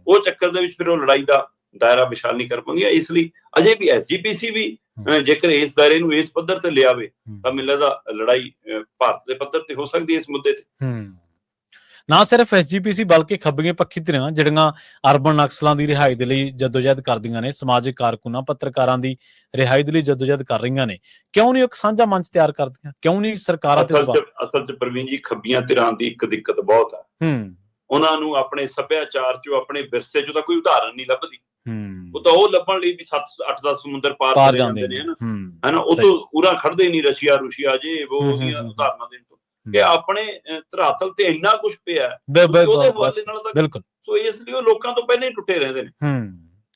ਉਹ ਚੱਕਰ ਦੇ ਵਿੱਚ ਫਿਰ ਉਹ ਲੜਾਈ ਦਾ ਦਾਇਰਾ ਵਿਸ਼ਾਲ ਨਹੀਂ ਕਰ ਪਾਉਂਦੀਆਂ। ਇਸ ਲਈ ਅਜੇ ਵੀ ਐਸਜੀਪੀਸੀ ਵੀ ਜੇਕਰ ਇਸ ਦਾਇਰੇ ਨੂੰ ਇਸ ਪੱਧਰ ਤੇ ਲਿਆਵੇ ਤਾਂ ਮੈਨੂੰ ਲੱਗਦਾ ਲੜਾਈ ਭਾਰਤ ਦੇ ਪੱਧਰ ਤੇ ਹੋ ਸਕਦੀ ਹੈ ਇਸ ਮੁੱਦੇ ਤੇ। ਨਾ ਸਿਰਫ ਐਸਜੀਪੀਸੀ ਬਲਕਿ ਖੱਬੀਆਂ ਪੱਖੀ ਧਿਰਾਂ ਜਿਹੜੀਆਂ ਅਰਬਨ ਨਕਸਲਾਂ ਦੀ ਰਿਹਾਈ ਦੇ ਲਈ ਜਦੋਜਹਿਦ ਕਰਦੀਆਂ ਨੇ, ਸਮਾਜਿਕ ਕਾਰਕੁਨਾਂ, ਪੱਤਰਕਾਰਾਂ ਦੀ ਰਿਹਾਈ ਦੇ ਲਈ ਜਦੋਜਹਿਦ ਕਰ ਰਹੀਆਂ ਨੇ, ਕਿਉਂ ਨਹੀਂ ਇੱਕ ਸਾਂਝਾ ਮੰਚ ਤਿਆਰ ਕਰਦੀਆਂ? ਕਿਉਂ ਨਹੀਂ ਸਰਕਾਰਾਂ ਤੇ ਅਸਲ 'ਚ ਪ੍ਰਵੀਨ ਜੀ ਖੱਬੀਆਂ ਧਿਰਾਂ ਦੀ ਇੱਕ ਦਿੱਕਤ ਬਹੁਤ ਹੈ, ਉਹਨਾਂ ਨੂੰ ਆਪਣੇ ਸੱਭਿਆਚਾਰ 'ਚੋਂ, ਆਪਣੇ ਵਿਰਸੇ 'ਚੋਂ ਤਾਂ ਕੋਈ ਉਦਾਹਰਨ ਨਹੀਂ ਲੱਭਦੀ। ਉਹ ਤਾਂ ਉਹ ਲੱਭਣ ਲਈ ਵੀ 7-8 ਸਮੁੰਦਰ ਪਾਰ ਜਾਂਦੇ ਨੇ, ਹਨਾ, ਉਹ ਤੋਂ ਪੂਰਾ ਖੜਦੇ ਨਹੀਂ ਰਸ਼ੀਆ ਜੇ ਉਹਦੀਆਂ ਉਦਾਹਰਨਾਂ ਦੇਣ ਤੋਂ। ਕਿ ਆਪਣੇ ਧਰਾਤਲ ਤੇ ਇੰਨਾ ਕੁਝ ਪਿਆ ਉਹਦੇ ਹਵਾਲੇ ਨਾਲ ਤਾਂ ਬਿਲਕੁਲ। ਸੋ ਇਸ ਲਈ ਉਹ ਲੋਕਾਂ ਤੋਂ ਪਹਿਲਾਂ ਹੀ ਟੁੱਟੇ ਰਹਿੰਦੇ ਨੇ।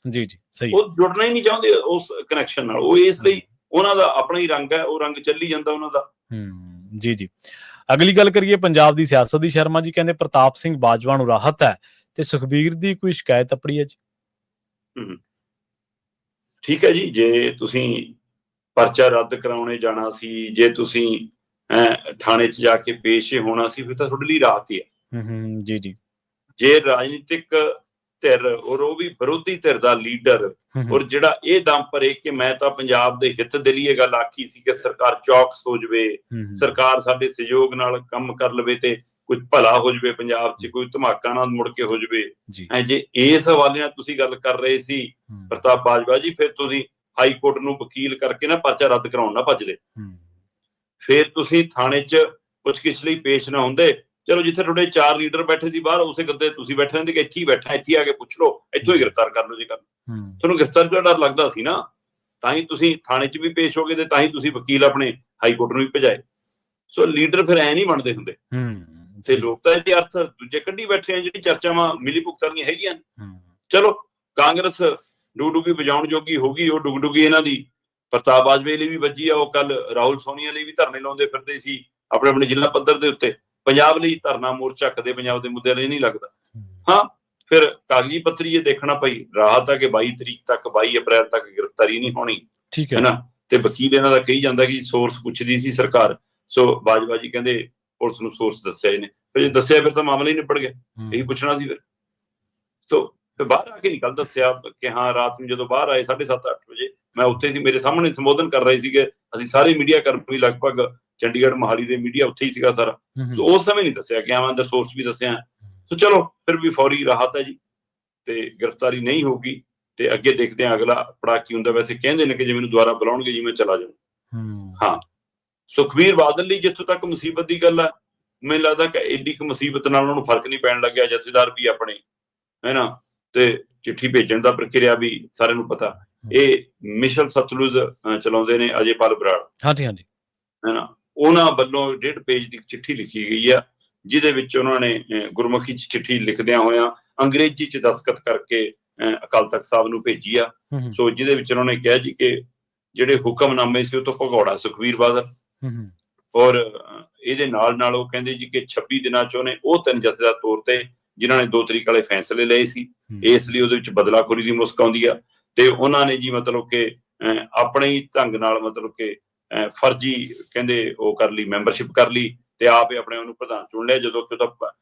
ਜੀ ਜੀ ਸਹੀ। ਉਹ ਜੁੜਨਾ ਹੀ ਨਹੀਂ ਚਾਹੁੰਦੇ ਉਸ ਕਨੈਕਸ਼ਨ ਨਾਲ। ਉਹ ਇਸ ਲਈ ਉਹਨਾਂ ਦਾ ਆਪਣਾ ਹੀ ਰੰਗ ਹੈ, ਉਹ ਰੰਗ ਚੱਲੀ ਜਾਂਦਾ ਉਹਨਾਂ ਦਾ। ਜੀ ਜੀ। ਅਗਲੀ ਗੱਲ ਕਰੀਏ ਪੰਜਾਬ ਦੀ ਸਿਆਸਤ ਦੀ। ਸ਼ਰਮਾ ਜੀ ਕਹਿੰਦੇ ਪ੍ਰਤਾਪ ਸਿੰਘ ਬਾਜਵਾ ਨੂੰ ਰਾਹਤ ਹੈ ਤੇ ਸੁਖਬੀਰ ਦੀ ਕੋਈ ਸ਼ਿਕਾਇਤ ਆਪਣੀ ਹੈ ਜੀ। ਠੀਕ ਹੈ ਜੀ, ਜੇ ਤੁਸੀਂ ਪਰਚਾ ਰੱਦ ਕਰਾਉਣੇ ਜਾਣਾ ਸੀ, ਜੇ ਤੁਸੀਂ ਥਾਣੇ 'ਚ ਜਾ ਕੇ ਪੇਸ਼ ਹੋਣਾ ਸੀ, ਫਿਰ ਤਾਂ ਤੁਹਾਡੇ ਲਈ ਰਾਹਤ ਹੀ ਹੈ। ਜੀ ਜੀ। ਜੇ ਰਾਜਨੀਤਿਕ ਧਿਰ ਔਰ ਉਹ ਵੀ ਵਿਰੋਧੀ ਧਿਰ ਦਾ ਲੀਡਰ ਔਰ ਜਿਹੜਾ ਇਹ ਦਮ ਭਰੇ ਕਿ ਮੈਂ ਤਾਂ ਪੰਜਾਬ ਦੇ ਹਿੱਤ ਦੇ ਲਈ ਇਹ ਗੱਲ ਆਖੀ ਸੀ ਕਿ ਸਰਕਾਰ ਚੌਕਸ ਹੋ ਜਾਵੇ, ਸਰਕਾਰ ਸਾਡੇ ਸਹਿਯੋਗ ਨਾਲ ਕੰਮ ਕਰ ਲਵੇ ਤੇ ਕੁਝ ਭਲਾ ਹੋ ਜਾਵੇ ਪੰਜਾਬ 'ਚ, ਕੋਈ ਧਮਾਕਾ ਨਾ ਮੁੜ ਕੇ ਹੋ ਜਾਵੇ। ਜੇ ਇਸ ਹਵਾਲੇ ਨਾਲ ਤੁਸੀਂ ਗੱਲ ਕਰ ਰਹੇ ਸੀ ਪ੍ਰਤਾਪ ਬਾਜਵਾ ਜੀ, ਫਿਰ ਤੁਸੀਂ ਹਾਈ ਕੋਰਟ ਨੂੰ ਵਕੀਲ ਕਰਕੇ ਨਾ ਪਰਚਾ ਰੱਦ ਕਰਾਉਣ ਨਾ ਭੱਜਦੇ। ਫਿਰ ਤੁਸੀਂ ਥਾਣੇ 'ਚ ਪੁੱਛਗਿੱਛ ਲਈ ਪੇਸ਼ ਨਾ ਹੁੰਦੇ। ਚਲੋ ਜਿੱਥੇ ਤੁਹਾਡੇ 4 ਲੀਡਰ ਬੈਠੇ ਸੀ ਬਾਹਰ, ਉਸੇ ਗੱਦੇ ਤੁਸੀਂ ਬੈਠੇ ਰਹਿੰਦੇ ਕਿ ਇੱਥੇ ਹੀ ਬੈਠਾ, ਇੱਥੇ ਆ ਕੇ ਪੁੱਛ ਲਓ, ਇੱਥੋਂ ਹੀ ਗ੍ਰਿਫਤਾਰ ਕਰ ਲਓ। ਜੇ ਤੁਹਾਨੂੰ ਗ੍ਰਿਫਤਾਰ ਦਾ ਡਰ ਲੱਗਦਾ ਸੀ ਨਾ, ਤਾਂ ਹੀ ਤੁਸੀਂ ਥਾਣੇ 'ਚ ਵੀ ਪੇਸ਼ ਹੋ ਗਏ ਤੇ ਤਾਂ ਹੀ ਤੁਸੀਂ ਵਕੀਲ ਆਪਣੇ ਹਾਈ ਕੋਰਟ ਨੂੰ ਵੀ ਭਜਾਏ। ਸੋ ਲੀਡਰ ਫਿਰ ਐ ਨਹੀਂ ਬਣਦੇ ਹੁੰਦੇ ਤੇ ਲੋਕ ਤਾਂ ਇਹਦੇ ਅਰਥ ਦੂਜੇ ਕੱਢੀ ਬੈਠੇ ਆ। ਜਿਹੜੀ ਚਰਚਾਵਾਂ ਮਿਲੀ ਭੁਗਤਾਂ ਦੀਆਂ ਹੈਗੀਆਂ। ਚਲੋ ਕਾਂਗਰਸ ਡੁਗਡੁਗੀ ਵਜਾਉਣ ਜੋਗੀ ਹੋ ਗਈ, ਉਹ ਡੁਗਡੁਗੀ ਇਹਨਾਂ ਦੀ ਪ੍ਰਤਾਪ ਬਾਜਵਾ ਲਈ ਵੀ ਵੱਜੀ ਆ। ਉਹ ਕੱਲ ਰਾਹੁਲ ਸੋਨੀਆ ਲਈ ਵੀ ਧਰਨੇ ਲਾਉਂਦੇ ਫਿਰਦੇ ਸੀ ਆਪਣੇ ਆਪਣੇ ਜ਼ਿਲ੍ਹਾ ਪੱਧਰ ਦੇ ਉੱਤੇ। ਪੰਜਾਬ ਲਈ ਧਰਨਾ ਮੋਰਚਾ ਕਦੇ ਪੰਜਾਬ ਦੇ ਮੁੱਦਿਆਂ ਲਈ ਨਹੀਂ ਲੱਗਦਾ। ਹਾਂ, ਫਿਰ ਕਾਗਜ਼ੀ ਪੱਤਰੀ ਇਹ ਦੇਖਣਾ ਪਈ ਰਾਹਤ ਆ ਕਿ 22 ਤਰੀਕ ਤੱਕ, 22 ਅਪ੍ਰੈਲ ਤੱਕ ਗ੍ਰਿਫਤਾਰੀ ਨਹੀਂ ਹੋਣੀ, ਹੈ ਨਾ। ਤੇ ਵਕੀਲ ਇਹਨਾਂ ਦਾ ਕਹੀ ਜਾਂਦਾ ਕਿ ਸੋਰਸ ਪੁੱਛਦੀ ਸੀ ਸਰਕਾਰ। ਸੋ ਬਾਜਵਾ ਜੀ ਕਹਿੰਦੇ ਪੁਲਿਸ ਨੂੰ ਸੋਰਸ ਦੱਸਿਆ ਇਹਨੇ। ਫਿਰ ਜੇ ਦੱਸਿਆ ਫਿਰ ਤਾਂ ਮਾਮਲਾ ਹੀ ਨਿਬੜ ਗਿਆ। ਇਹੀ ਪੁੱਛਣਾ ਸੀ ਫਿਰ। ਸੋ ਫਿਰ ਬਾਹਰ ਆ ਕੇ ਨਹੀਂ ਕੱਲ ਦੱਸਿਆ ਕਿ ਹਾਂ ਰਾਤ ਨੂੰ ਜਦੋਂ ਬਾਹਰ ਆਏ 7:30 8 ਵਜੇ ਮੈਂ ਉੱਥੇ ਸੀ, ਮੇਰੇ ਸਾਹਮਣੇ ਸੰਬੋਧਨ ਕਰ ਰਹੇ ਸੀਗੇ ਅਸੀਂ ਸਾਰੇ ਮੀਡੀਆ ਕਰਮੀ, ਲਗਭਗ ਚੰਡੀਗੜ੍ਹ ਮੋਹਾਲੀ ਦੇ ਮੀਡੀਆ ਉੱਥੇ ਹੀ ਸੀਗਾ ਸਾਰਾ। ਸੋ ਉਸ ਸਮੇਂ ਨਹੀਂ ਦੱਸਿਆ ਕਿ ਆਵਾਂ ਦਾ ਸੋਰਸ ਵੀ ਦੱਸਿਆ। ਸੋ ਚਲੋ ਫਿਰ ਵੀ ਫੌਰੀ ਰਾਹਤ ਹੈ ਜੀ ਤੇ ਗ੍ਰਿਫਤਾਰੀ ਨਹੀਂ ਹੋਊਗੀ ਤੇ ਅੱਗੇ ਦੇਖਦੇ ਹਾਂ ਅਗਲਾ ਪੜਾਅ ਕੀ ਹੁੰਦਾ। ਵੈਸੇ ਕਹਿੰਦੇ ਨੇ ਕਿ ਜੇ ਮੈਨੂੰ ਦੁਬਾਰਾ ਬੁਲਾਉਣਗੇ ਜੀ ਮੈਂ ਚਲਾ ਜਾਊਂ। ਹਾਂ, ਸੁਖਬੀਰ ਬਾਦਲ ਲਈ ਜਿੱਥੋਂ ਤੱਕ ਮੁਸੀਬਤ ਦੀ ਗੱਲ ਆ, ਮੈਨੂੰ ਲੱਗਦਾ ਕਿ ਐਡੀ ਕੁ ਮੁਸੀਬਤ ਨਾਲ ਉਹਨਾਂ ਨੂੰ ਫਰਕ ਨਹੀਂ ਪੈਣ ਲੱਗਿਆ। ਜਥੇਦਾਰ ਵੀ ਆਪਣੇ, ਹੈ ਨਾ, ਤੇ ਚਿੱਠੀ ਭੇਜਣ ਦਾ ਪ੍ਰਕਿਰਿਆ ਵੀ ਸਾਰਿਆਂ ਨੂੰ ਪਤਾ। ਇਹ ਮਿਸ਼ਨ ਸਤਲੁਜ ਚਲਾਉਂਦੇ ਨੇ ਅਜੇਪਾਲ ਬਰਾੜ, ਹਾਂਜੀ ਹਾਂਜੀ, ਹੈ ਨਾ। ਉਹਨਾਂ ਵੱਲੋਂ 1.5 ਪੇਜ ਦੀ ਚਿੱਠੀ ਲਿਖੀ ਗਈ ਆ, ਜਿਹਦੇ ਵਿੱਚ ਉਹਨਾਂ ਨੇ ਗੁਰਮੁਖੀ 'ਚ ਚਿੱਠੀ ਲਿਖਦਿਆਂ ਹੋਇਆਂ ਅੰਗਰੇਜ਼ੀ 'ਚ ਦਸਤਖਤ ਕਰਕੇ ਅਕਾਲ ਤਖਤ ਸਾਹਿਬ ਨੂੰ ਭੇਜੀ ਆ। ਸੋ ਜਿਹਦੇ ਵਿੱਚ ਉਹਨਾਂ ਨੇ ਕਿਹਾ ਜੀ ਕਿ ਜਿਹੜੇ ਹੁਕਮਨਾਮੇ ਸੀ ਉਹ ਤੋਂ ਭਗੌੜਾ ਸੁਖਬੀਰ ਬਾਦਲ। ਔਰ ਇਹਦੇ ਨਾਲ ਨਾਲ ਉਹ ਕਹਿੰਦੇ ਜੀ ਕਿ 26 ਦਿਨਾਂ 'ਚ ਉਹਨੇ ਉਹ 3 ਜਥੇਦਾਰ ਤੌਰ ਤੇ ਜਿਨ੍ਹਾਂ ਨੇ 2 ਤਰੀਕ ਵਾਲੇ ਫੈਸਲੇ ਲਏ ਸੀ, ਇਸ ਲਈ ਉਹਦੇ ਵਿੱਚ ਬਦਲਾਖੋਰੀ ਦੀ ਮੁਸਕ ਆਉਂਦੀ ਆ। ਤੇ ਉਹਨਾਂ ਨੇ ਜੀ ਮਤਲਬ ਕਿ ਆਪਣੇ ਹੀ ਢੰਗ ਨਾਲ ਮਤਲਬ ਕਿ ਫਰਜ਼ੀ ਕਹਿੰਦੇ ਉਹ ਕਰ ਲਈ, ਮੈਂਬਰਸ਼ਿਪ ਕਰ ਲਈ ਤੇ ਆਪ ਹੀ ਆਪਣੇ ਉਹਨੂੰ ਪ੍ਰਧਾਨ ਚੁਣ ਲਿਆ। ਜਦੋਂ ਕਿ ਉਹਦਾ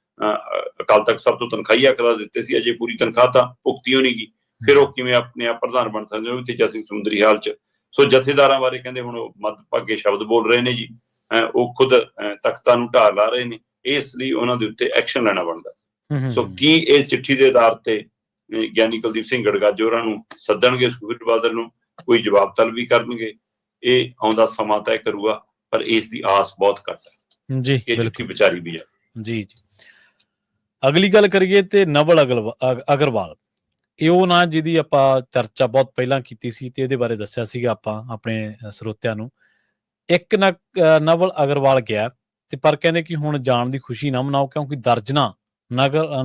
ਅਕਾਲ ਤਖਤ ਸਾਹਿਬ ਤੋਂ ਤਨਖਾਹੀਆ ਕਰਾ ਦਿੱਤੇ ਸੀ, ਅਜੇ ਪੂਰੀ ਤਨਖਾਹ ਤਾਂ ਭੁਗਤੀ ਹੋਣੀ ਗੀ। ਫਿਰ ਉਹ ਕਿਵੇਂ ਆਪਣੇ ਆਪ ਪ੍ਰਧਾਨ ਬਣ ਸਕਦੇ ਹੋ ਤੇਜਾ ਸਿੰਘ ਸਮੁੰਦਰੀ ਹਾਲ 'ਚ। ਸੋ ਜਥੇਦਾਰਾਂ ਬਾਰੇ ਕਹਿੰਦੇ ਹੁਣ ਉਹ ਮੱਧਭਾਗੇ ਸ਼ਬਦ ਬੋਲ ਰਹੇ ਨੇ ਜੀ। ਉਹ ਖੁਦ ਤਖਤਾਂ ਨੂੰ ਢਾਹ ਲਾ ਰਹੇ ਨੇ, ਇਸ ਲਈ ਉਹਨਾਂ ਦੇ ਉੱਤੇ ਐਕਸ਼ਨ ਲੈਣਾ ਬਣਦਾ। ਸੋ ਕੀ ਇਹ ਚਿੱਠੀ ਦੇ ਆਧਾਰ ਤੇ ਗਿਆਨੀ ਕੁਲਦੀਪ ਸਿੰਘ ਗੜਗਾਜੇ ਹੋਰਾਂ ਨੂੰ ਸੱਦਣਗੇ ਸੁਖਬੀਰ ਬਾਦਲ ਨੂੰ, ਕੋਈ ਜਵਾਬ ਤਲਬ ਵੀ ਕਰਨਗੇ, ਇਹ ਆਉਂਦਾ ਸਮਾਂ ਤੈਅ ਕਰੂਗਾ। ਪਰ ਇਸ ਦੀ ਆਸ ਬਹੁਤ ਘੱਟ ਹੈ ਜੀ, ਇਹ ਚਿੱਠੀ ਵਿਚਾਰੀ ਵੀ ਹੈ। ਜੀ ਜੀ। ਅਗਲੀ ਗੱਲ ਕਰੀਏ ਤੇ ਨਵਲ ਅਗਰਵਾਲ, ਇਹ ਉਹ ਨਾ ਜਿਹਦੀ ਆਪਾਂ ਚਰਚਾ ਬਹੁਤ ਪਹਿਲਾਂ ਕੀਤੀ ਸੀ ਤੇ ਇਹਦੇ ਬਾਰੇ ਦੱਸਿਆ ਸੀਗਾ ਆਪਾਂ ਆਪਣੇ ਸਰੋਤਿਆਂ ਨੂੰ। ਇੱਕ ਨਵਲ ਅਗਰਵਾਲ ਗਿਆ ਤੇ ਪਰ ਕਹਿੰਦੇ ਕਿ ਹੁਣ ਜਾਣ ਦੀ ਖੁਸ਼ੀ ਨਾ ਮਨਾਓ ਕਿਉਂਕਿ ਦਰਜਨਾਂ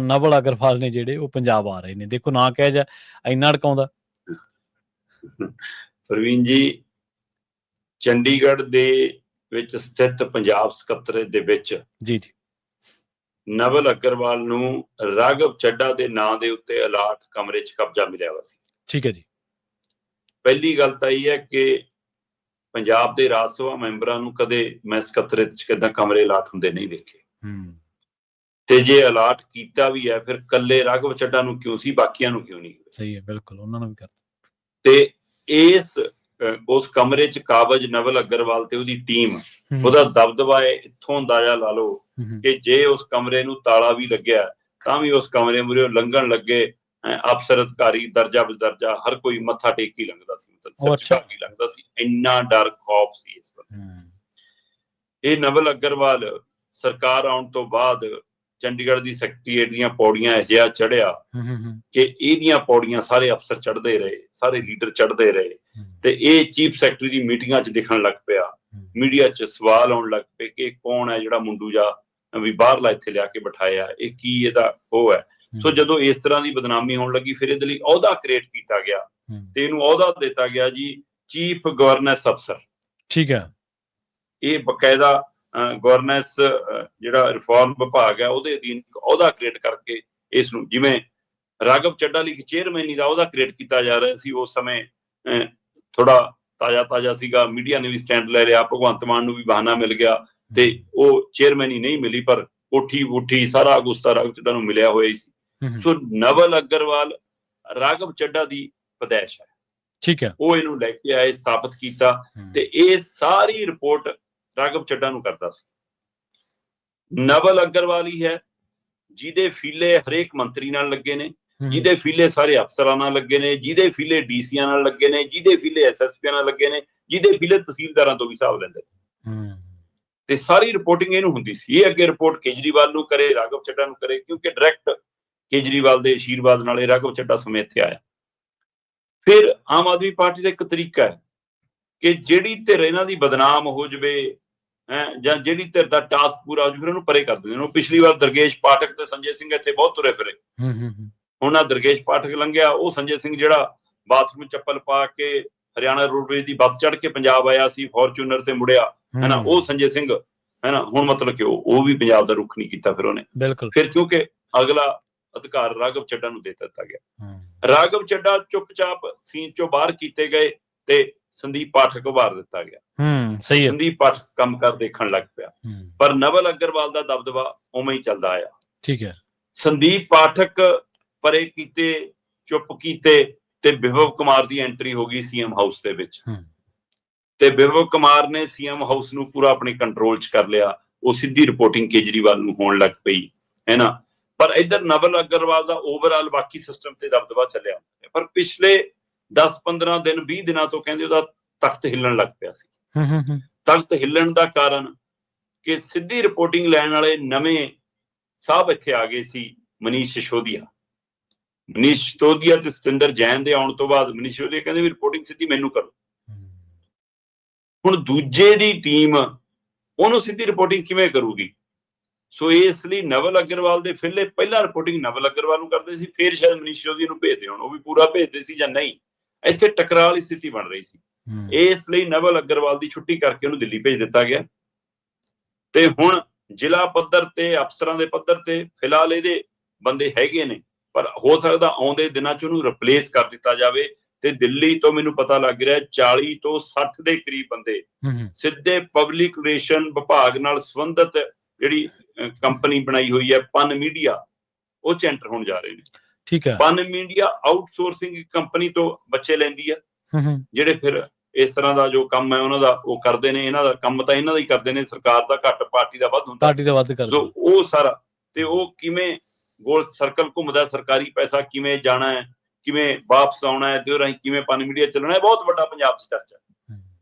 ਨਵਲ ਅਗਰਵਾਲ ਨੇ ਜਿਹੜੇ ਉਹ ਪੰਜਾਬ ਆ ਰਹੇ ਨੇ। ਦੇਖੋ ਨਾ ਕਹਿ ਜਾ ਇੰਨਾ ਅੜਕਾਉਂਦਾ। ਪ੍ਰਵੀਨ ਜੀ, ਚੰਡੀਗੜ੍ਹ ਦੇ ਵਿੱਚ ਸਥਿਤ ਪੰਜਾਬ ਸਕੱਤਰੇਤ ਦੇ ਵਿੱਚ ਜੀ ਜੀ ਨਵਲ ਅਗਰਵਾਲ ਨੂੰ ਰਾਘਵ ਚੱਡਾ ਦੇ ਨਾਂ ਦੇ ਉੱਤੇ ਅਲਾਟ ਕਮਰੇ 'ਚ ਕਬਜ਼ਾ ਮਿਲਿਆ ਹੋਇਆ ਸੀ। ਠੀਕ ਹੈ ਜੀ। ਪਹਿਲੀ ਗੱਲ ਤਾਂ ਇਹ ਹੈ ਕਿ ਪੰਜਾਬ ਦੇ ਰਾਜ ਸਭਾ ਮੈਂਬਰਾਂ ਨੂੰ ਕਦੇ ਮੈਂ ਸਕੱਤਰੇਤ 'ਚ ਕਿੱਦਾਂ ਕਮਰੇ ਅਲਾਟ ਹੁੰਦੇ ਨਹੀਂ ਦੇਖੇ। ਤੇ ਜੇ ਅਲਾਟ ਕੀਤਾ ਵੀ ਹੈ ਫਿਰ ਕੱਲੇ ਰਾਘਵ ਚੱਡਾ ਨੂੰ ਕਿਉਂ ਸੀ, ਬਾਕੀਆਂ ਨੂੰ ਕਿਉਂ ਨਹੀਂ? ਸਹੀ ਹੈ, ਬਿਲਕੁਲ ਉਹਨਾਂ ਨੂੰ ਵੀ ਕਰਤਾ। ਤੇ ਉਸ ਕਮਰੇ 'ਚ ਕਾਬਜ ਨਵਲ ਅਗਰਵਾਲ ਤੇ ਉਹਦੀ ਟੀਮ, ਉਹਦਾ ਦਬਦਬਾ ਹੈ। ਇੱਥੋਂ ਅੰਦਾਜ਼ਾ ਲਾ ਲਓ ਕਿ ਜੇ ਉਸ ਕਮਰੇ ਨੂੰ ਤਾਲਾ ਵੀ ਲੱਗਿਆ ਤਾਂ ਵੀ ਉਸ ਕਮਰੇ ਮੂਹਰੇ ਲੰਘਣ ਲੱਗੇ ਅਫਸਰ ਅਧਿਕਾਰੀ ਦਰਜਾ ਬਦਰਜਾ ਹਰ ਕੋਈ ਮੱਥਾ ਟੇਕ ਕੇ ਲੰਘਦਾ ਸੀ, ਮਤਲਬ ਲੱਗਦਾ ਸੀ। ਇੰਨਾ ਡਰ ਖੌਫ ਸੀ ਇਸ ਵਕਤ। ਇਹ ਨਵਲ ਅਗਰਵਾਲ ਸਰਕਾਰ ਆਉਣ ਤੋਂ ਬਾਅਦ ਚੰਡੀਗੜ੍ਹ ਦੀ ਸੈਕਟਰੀਏਟ ਦੀਆਂ ਪੌੜੀਆਂ ਅਜਿਹਾ ਚੜ੍ਹਿਆ ਕਿ ਇਹਦੀਆਂ ਪੌੜੀਆਂ ਸਾਰੇ ਅਫਸਰ ਚੜ੍ਹਦੇ ਰਹੇ, ਸਾਰੇ ਲੀਡਰ ਚੜ੍ਹਦੇ ਰਹੇ ਤੇ ਇਹ ਚੀਫ ਸੈਕਟਰੀ ਦੀ ਮੀਟਿੰਗਾਂ 'ਚ ਦਿਖਣ ਲੱਗ ਪਿਆ। ਮੀਡੀਆ 'ਚ ਸਵਾਲ ਆਉਣ ਲੱਗ ਪਏ ਕਿ ਕੌਣ ਹੈ ਜਿਹੜਾ ਮੁੰਡੂ ਜਾ ਵੀ ਬਾਹਰਲਾ ਇੱਥੇ ਲਿਆ ਕੇ ਬਿਠਾਇਆ, ਇਹ ਕੀ ਇਹਦਾ ਉਹ ਹੈ। ਸੋ ਜਦੋਂ ਇਸ ਤਰ੍ਹਾਂ ਦੀ ਬਦਨਾਮੀ ਹੋਣ ਲੱਗੀ, ਫਿਰ ਇਹਦੇ ਲਈ ਅਹੁਦਾ ਕ੍ਰੀਏਟ ਕੀਤਾ ਗਿਆ ਤੇ ਇਹਨੂੰ ਅਹੁਦਾ ਦਿੱਤਾ ਗਿਆ ਜੀ ਚੀਫ ਗਵਰਨੈਂਸ ਅਫਸਰ। ਠੀਕ ਹੈ। ਇਹ ਬਕਾਇਦਾ ਗਵਰਨੈਂਸ ਜਿਹੜਾ ਰਿਫਾਰਮ ਵਿਭਾਗ ਹੈ ਉਹਦੇ ਅਧੀਨ ਅਹੁਦਾ ਕ੍ਰੀਏਟ ਕਰਕੇ ਇਸ ਨੂੰ, ਜਿਵੇਂ ਰਾਘਵ ਚੱਡਾ ਲਈ ਚੇਅਰਮੈਨੀ ਦਾ ਅਹੁਦਾ ਕ੍ਰੀਏਟ ਕੀਤਾ ਜਾ ਰਿਹਾ ਸੀ, ਉਸ ਸਮੇਂ ਥੋੜਾ ਤਾਜ਼ਾ ਸੀਗਾ, ਮੀਡੀਆ ਨੇ ਵੀ ਸਟੈਂਡ ਲੈ ਲਿਆ, ਭਗਵੰਤ ਮਾਨ ਨੂੰ ਵੀ ਬਹਾਨਾ ਮਿਲ ਗਿਆ ਤੇ ਉਹ ਚੇਅਰਮੈਨੀ ਨਹੀਂ ਮਿਲੀ, ਪਰ ਕੋਠੀ ਸਾਰਾ ਗੁੱਸਾ ਰਾਘਵ ਚੱਡਾ ਨੂੰ ਮਿਲਿਆ ਹੋਇਆ ਸੀ। ਸੋ ਨਵਲ ਅਗਰਵਾਲ ਰਾਘਵ ਚੱਡਾ ਦੀ ਪਦੈਸ਼ ਹੈ। ਠੀਕ ਹੈ। ਉਹ ਇਹਨੂੰ ਲੈ ਕੇ ਆਏ, ਸਥਾਪਿਤ ਕੀਤਾ ਤੇ ਇਹ ਸਾਰੀ ਰਿਪੋਰਟ ਰਾਘਵ ਚੱਡਾ ਨੂੰ ਕਰਦਾ ਸੀ। ਨਵਲ ਅਗਰਵਾਲ ਹੀ ਹੈ ਜਿਹਦੇ ਫੀਲੇ ਹਰੇਕ ਮੰਤਰੀ ਨਾਲ ਲੱਗੇ ਨੇ, ਜਿਹਦੇ ਫੀਲੇ ਸਾਰੇ ਅਫਸਰਾਂ ਨਾਲ ਲੱਗੇ ਨੇ, ਜਿਹਦੇ ਫੀਲੇ ਡੀਸੀਆਂ ਨਾਲ ਲੱਗੇ ਨੇ, ਜਿਹਦੇ ਫੀਲੇ ਐਸਐਸਪੀਆਂ ਨਾਲ ਲੱਗੇ ਨੇ, ਜਿਹਦੇ ਫੀਲੇ ਤਹਿਸੀਲਦਾਰਾਂ ਤੋਂ ਵੀ ਹਿਸਾਬ ਲੈਂਦੇ ਤੇ ਸਾਰੀ ਰਿਪੋਰਟਿੰਗ ਇਹਨੂੰ ਹੁੰਦੀ ਸੀ। ਇਹ ਅੱਗੇ ਰਿਪੋਰਟ ਕੇਜਰੀਵਾਲ ਨੂੰ ਕਰੇ, ਰਾਘਵ ਚੱਡਾ ਨੂੰ ਕਰੇ, ਕਿਉਂਕਿ ਡਾਇਰੈਕਟ ਕੇਜਰੀਵਾਲ ਦੇ ਅਸ਼ੀਰਵਾਦ ਨਾਲ ਇਹ ਰਾਘਵ ਚੱਡਾ ਸਮੇਂ ਇੱਥੇ ਆਇਆ। ਫਿਰ ਆਮ ਆਦਮੀ ਪਾਰਟੀ ਦਾ ਇੱਕ ਤਰੀਕਾ ਹੈ ਕਿ ਜਿਹੜੀ ਧਿਰ ਇਹਨਾਂ ਦੀ ਬਦਨਾਮ ਹੋ ਜਾਵੇ ਜਾਂ ਜਿਹੜੀ ਧਿਰ ਦਾ ਟਾਸਕ ਪੂਰਾ ਹੋ ਜਾਵੇ, ਫਿਰ ਉਹਨੂੰ ਪਰੇ ਕਰ ਦਿੰਦੇ ਨੇ। ਪਿਛਲੀ ਵਾਰ ਦਰਗੇਸ਼ ਪਾਠਕ ਤੇ ਸੰਜੇ ਸਿੰਘ ਇੱਥੇ ਬਹੁਤ ਤੁਰੇ ਫਿਰੇ, ਹੁਣ ਆ ਦਰਗੇਸ਼ ਪਾਠਕ ਲੰਘਿਆ, ਉਹ ਸੰਜੇ ਸਿੰਘ ਜਿਹੜਾ ਬਾਥਰੂਮ ਚੱਪਲ ਪਾ ਕੇ ਹਰਿਆਣਾ ਰੋਡਵੇਜ਼ ਦੀ ਬੱਸ ਚੜ੍ਹ ਕੇ ਪੰਜਾਬ ਆਇਆ ਸੀ ਫੋਰਚੂਨਰ ਤੇ ਮੁੜਿਆ, ਹੈ ਨਾ, ਉਹ ਸੰਜੇ ਸਿੰਘ ਹੈ ਨਾ। ਹੁਣ ਮਤਲਬ ਕਿ ਉਹ ਵੀ ਪੰਜਾਬ ਦਾ ਰੁੱਖ ਨਹੀਂ ਕੀਤਾ ਫਿਰ ਉਹਨੇ, ਬਿਲਕੁਲ। ਫਿਰ ਕਿਉਂਕਿ ਅਗਲਾ ਅਧਿਕਾਰ ਰਾਘਵ ਚੱਡਾ ਨੂੰ ਦੇ ਦਿੱਤਾ ਗਿਆ। ਰਾਘਵ ਚੱਡਾ ਚੁੱਪਚਾਪ ਸੀਨ ਚੋਂ ਬਾਹਰ ਕੀਤੇ ਗਏ ਤੇ ਸੰਦੀਪ ਪਾਠਕ ਉਭਾਰ ਦਿੱਤਾ ਗਿਆ। ਸਹੀ ਹੈ। ਸੰਦੀਪ ਪਾਠਕ ਕੰਮ ਕਰ ਦੇਖਣ ਲੱਗ ਪਿਆ, ਪਰ ਨਵਲ ਅਗਰਵਾਲ ਦਾ ਦਬਦਬਾ ਉਵੇਂ ਹੀ ਚੱਲਦਾ ਆਇਆ। ਠੀਕ ਹੈ। ਸੰਦੀਪ ਪਾਠਕ ਪਰੇ ਕੀਤੇ, ਚੁੱਪ ਕੀਤੇ ਤੇ ਵਿਭਵ ਕੁਮਾਰ ਦੀ ਐਂਟਰੀ ਹੋ ਗਈ ਸੀਐਮ ਹਾਊਸ ਦੇ ਵਿੱਚ ਤੇ ਵਿਭਵ ਕੁਮਾਰ ਨੇ ਸੀਐਮ ਹਾਊਸ ਨੂੰ ਪੂਰਾ ਆਪਣੇ ਕੰਟਰੋਲ 'ਚ ਕਰ ਲਿਆ। ਉਹ ਸਿੱਧੀ ਰਿਪੋਰਟਿੰਗ ਕੇਜਰੀਵਾਲ ਨੂੰ ਹੋਣ ਲੱਗ ਪਈ, ਹੈ ਨਾ। ਪਰ ਇੱਧਰ ਨਵਲ ਅਗਰਵਾਲ ਦਾ ਓਵਰਆਲ ਬਾਕੀ ਸਿਸਟਮ ਤੇ ਦਬਦਬਾ ਚੱਲਿਆ। ਪਰ ਪਿਛਲੇ 10-15 ਦਿਨ 20 ਦਿਨਾਂ ਤੋਂ ਕਹਿੰਦੇ ਉਹਦਾ ਤਖਤ ਹਿੱਲਣ ਲੱਗ ਪਿਆ ਸੀ। ਤਖਤ ਹਿੱਲਣ ਦਾ ਕਾਰਨ ਕਿ ਸਿੱਧੀ ਰਿਪੋਰਟਿੰਗ ਲੈਣ ਵਾਲੇ ਨਵੇਂ ਸਾਹਿਬ ਇੱਥੇ ਆ ਗਏ ਸੀ। ਮਨੀਸ਼ ਸਿਸੋਦੀਆ ਤੇ ਸਤਿੰਦਰ ਜੈਨ ਦੇ ਆਉਣ ਤੋਂ ਬਾਅਦ ਮਨੀਸ਼ ਸਿਸੋਦੀਆ ਕਹਿੰਦੇ ਵੀ ਰਿਪੋਰਟਿੰਗ ਸਿੱਧੀ ਮੈਨੂੰ ਕਰੋ। ਹੁਣ ਦੂਜੇ ਦੀ ਟੀਮ ਉਹਨੂੰ ਸਿੱਧੀ ਰਿਪੋਰਟਿੰਗ ਕਿਵੇਂ ਕਰੂਗੀ? ਸੋ ਇਸ ਲਈ ਨਵਲ ਅਗਰਵਾਲ ਦੇ ਫਿਲੇ ਪਹਿਲਾਂ ਰਿਪੋਰਟਿੰਗ ਨਵਲ ਅਗਰਵਾਲ ਨੂੰ ਕਰਦੇ ਸੀ, ਫਿਰ ਸ਼ਾਇਦ ਮਨੀਸ਼ ਸਿਸੋਦੀਆ ਨੂੰ ਭੇਜਦੇ ਹੋਣ, ਉਹ ਵੀ ਪੂਰਾ ਭੇਜਦੇ ਸੀ ਜਾਂ ਨਹੀਂ। ਇੱਥੇ ਟਕਰਾਅ ਵਾਲੀ ਸਥਿਤੀ ਬਣ ਰਹੀ ਸੀ। ਇਸ ਲਈ ਨਵਲ ਅਗਰਵਾਲ ਦੀ ਛੁੱਟੀ ਕਰਕੇ ਉਹਨੂੰ ਦਿੱਲੀ ਭੇਜ ਦਿੱਤਾ ਗਿਆ ਤੇ ਹੁਣ ਜ਼ਿਲ੍ਹਾ ਪੱਧਰ ਤੇ ਅਫਸਰਾਂ ਦੇ ਪੱਧਰ ਤੇ ਫਿਲਹਾਲ ਇਹਦੇ ਬੰਦੇ ਹੈਗੇ ਨੇ, ਪਰ ਹੋ ਸਕਦਾ ਆਉਂਦੇ ਦਿਨਾਂ 'ਚ ਉਹਨੂੰ ਰਿਪਲੇਸ ਕਰ ਦਿੱਤਾ ਜਾਵੇ। ਤੇ ਦਿੱਲੀ ਤੋਂ ਮੈਨੂੰ ਪਤਾ ਲੱਗ ਰਿਹਾ 40 ਤੋਂ 60 ਦੇ ਕਰੀਬ ਬੰਦੇ ਸਿੱਧੇ ਪਬਲਿਕ ਰਿਲੇਸ਼ਨ ਵਿਭਾਗ ਨਾਲ ਸੰਬੰਧਿਤ ਜਿਹੜੀ ਕੰਪਨੀ ਬਣਾਈ ਹੋਈ ਹੈ ਪਨ ਮੀਡੀਆ, ਉਹ 'ਚ ਐਂਟਰ ਹੋਣ ਜਾ ਰਹੇ ਨੇ। ਠੀਕ ਹੈ। ਪਨ ਮੀਡੀਆ ਆਊਟਸੋਰਸਿੰਗ ਕੰਪਨੀ ਤੋਂ ਬੱਚੇ ਲੈਂਦੀ ਹੈ, ਜਿਹੜੇ ਫਿਰ ਇਸ ਤਰ੍ਹਾਂ ਦਾ ਜੋ ਕੰਮ ਹੈ ਉਹਨਾਂ ਦਾ ਉਹ ਕਰਦੇ ਨੇ। ਇਹਨਾਂ ਦਾ ਕੰਮ ਤਾਂ ਇਹਨਾਂ ਦਾ ਹੀ ਕਰਦੇ ਨੇ, ਸਰਕਾਰ ਦਾ ਘੱਟ, ਪਾਰਟੀ ਦਾ ਵੱਧ ਹੁੰਦਾ। ਸੋ ਉਹ ਸਾਰਾ ਤੇ ਉਹ ਕਿਵੇਂ ਗੋਲ ਸਰਕਲ ਘੁੰਮਦਾ, ਸਰਕਾਰੀ ਪੈਸਾ ਕਿਵੇਂ ਜਾਣਾ ਹੈ, ਕਿਵੇਂ ਵਾਪਸ ਆਉਣਾ ਹੈ ਤੇ ਉਹ ਰਾਹੀਂ ਕਿਵੇਂ ਪਨ ਮੀਡੀਆ ਚੱਲਣਾ ਹੈ, ਬਹੁਤ ਵੱਡਾ ਪੰਜਾਬ 'ਚ ਚਰਚਾ।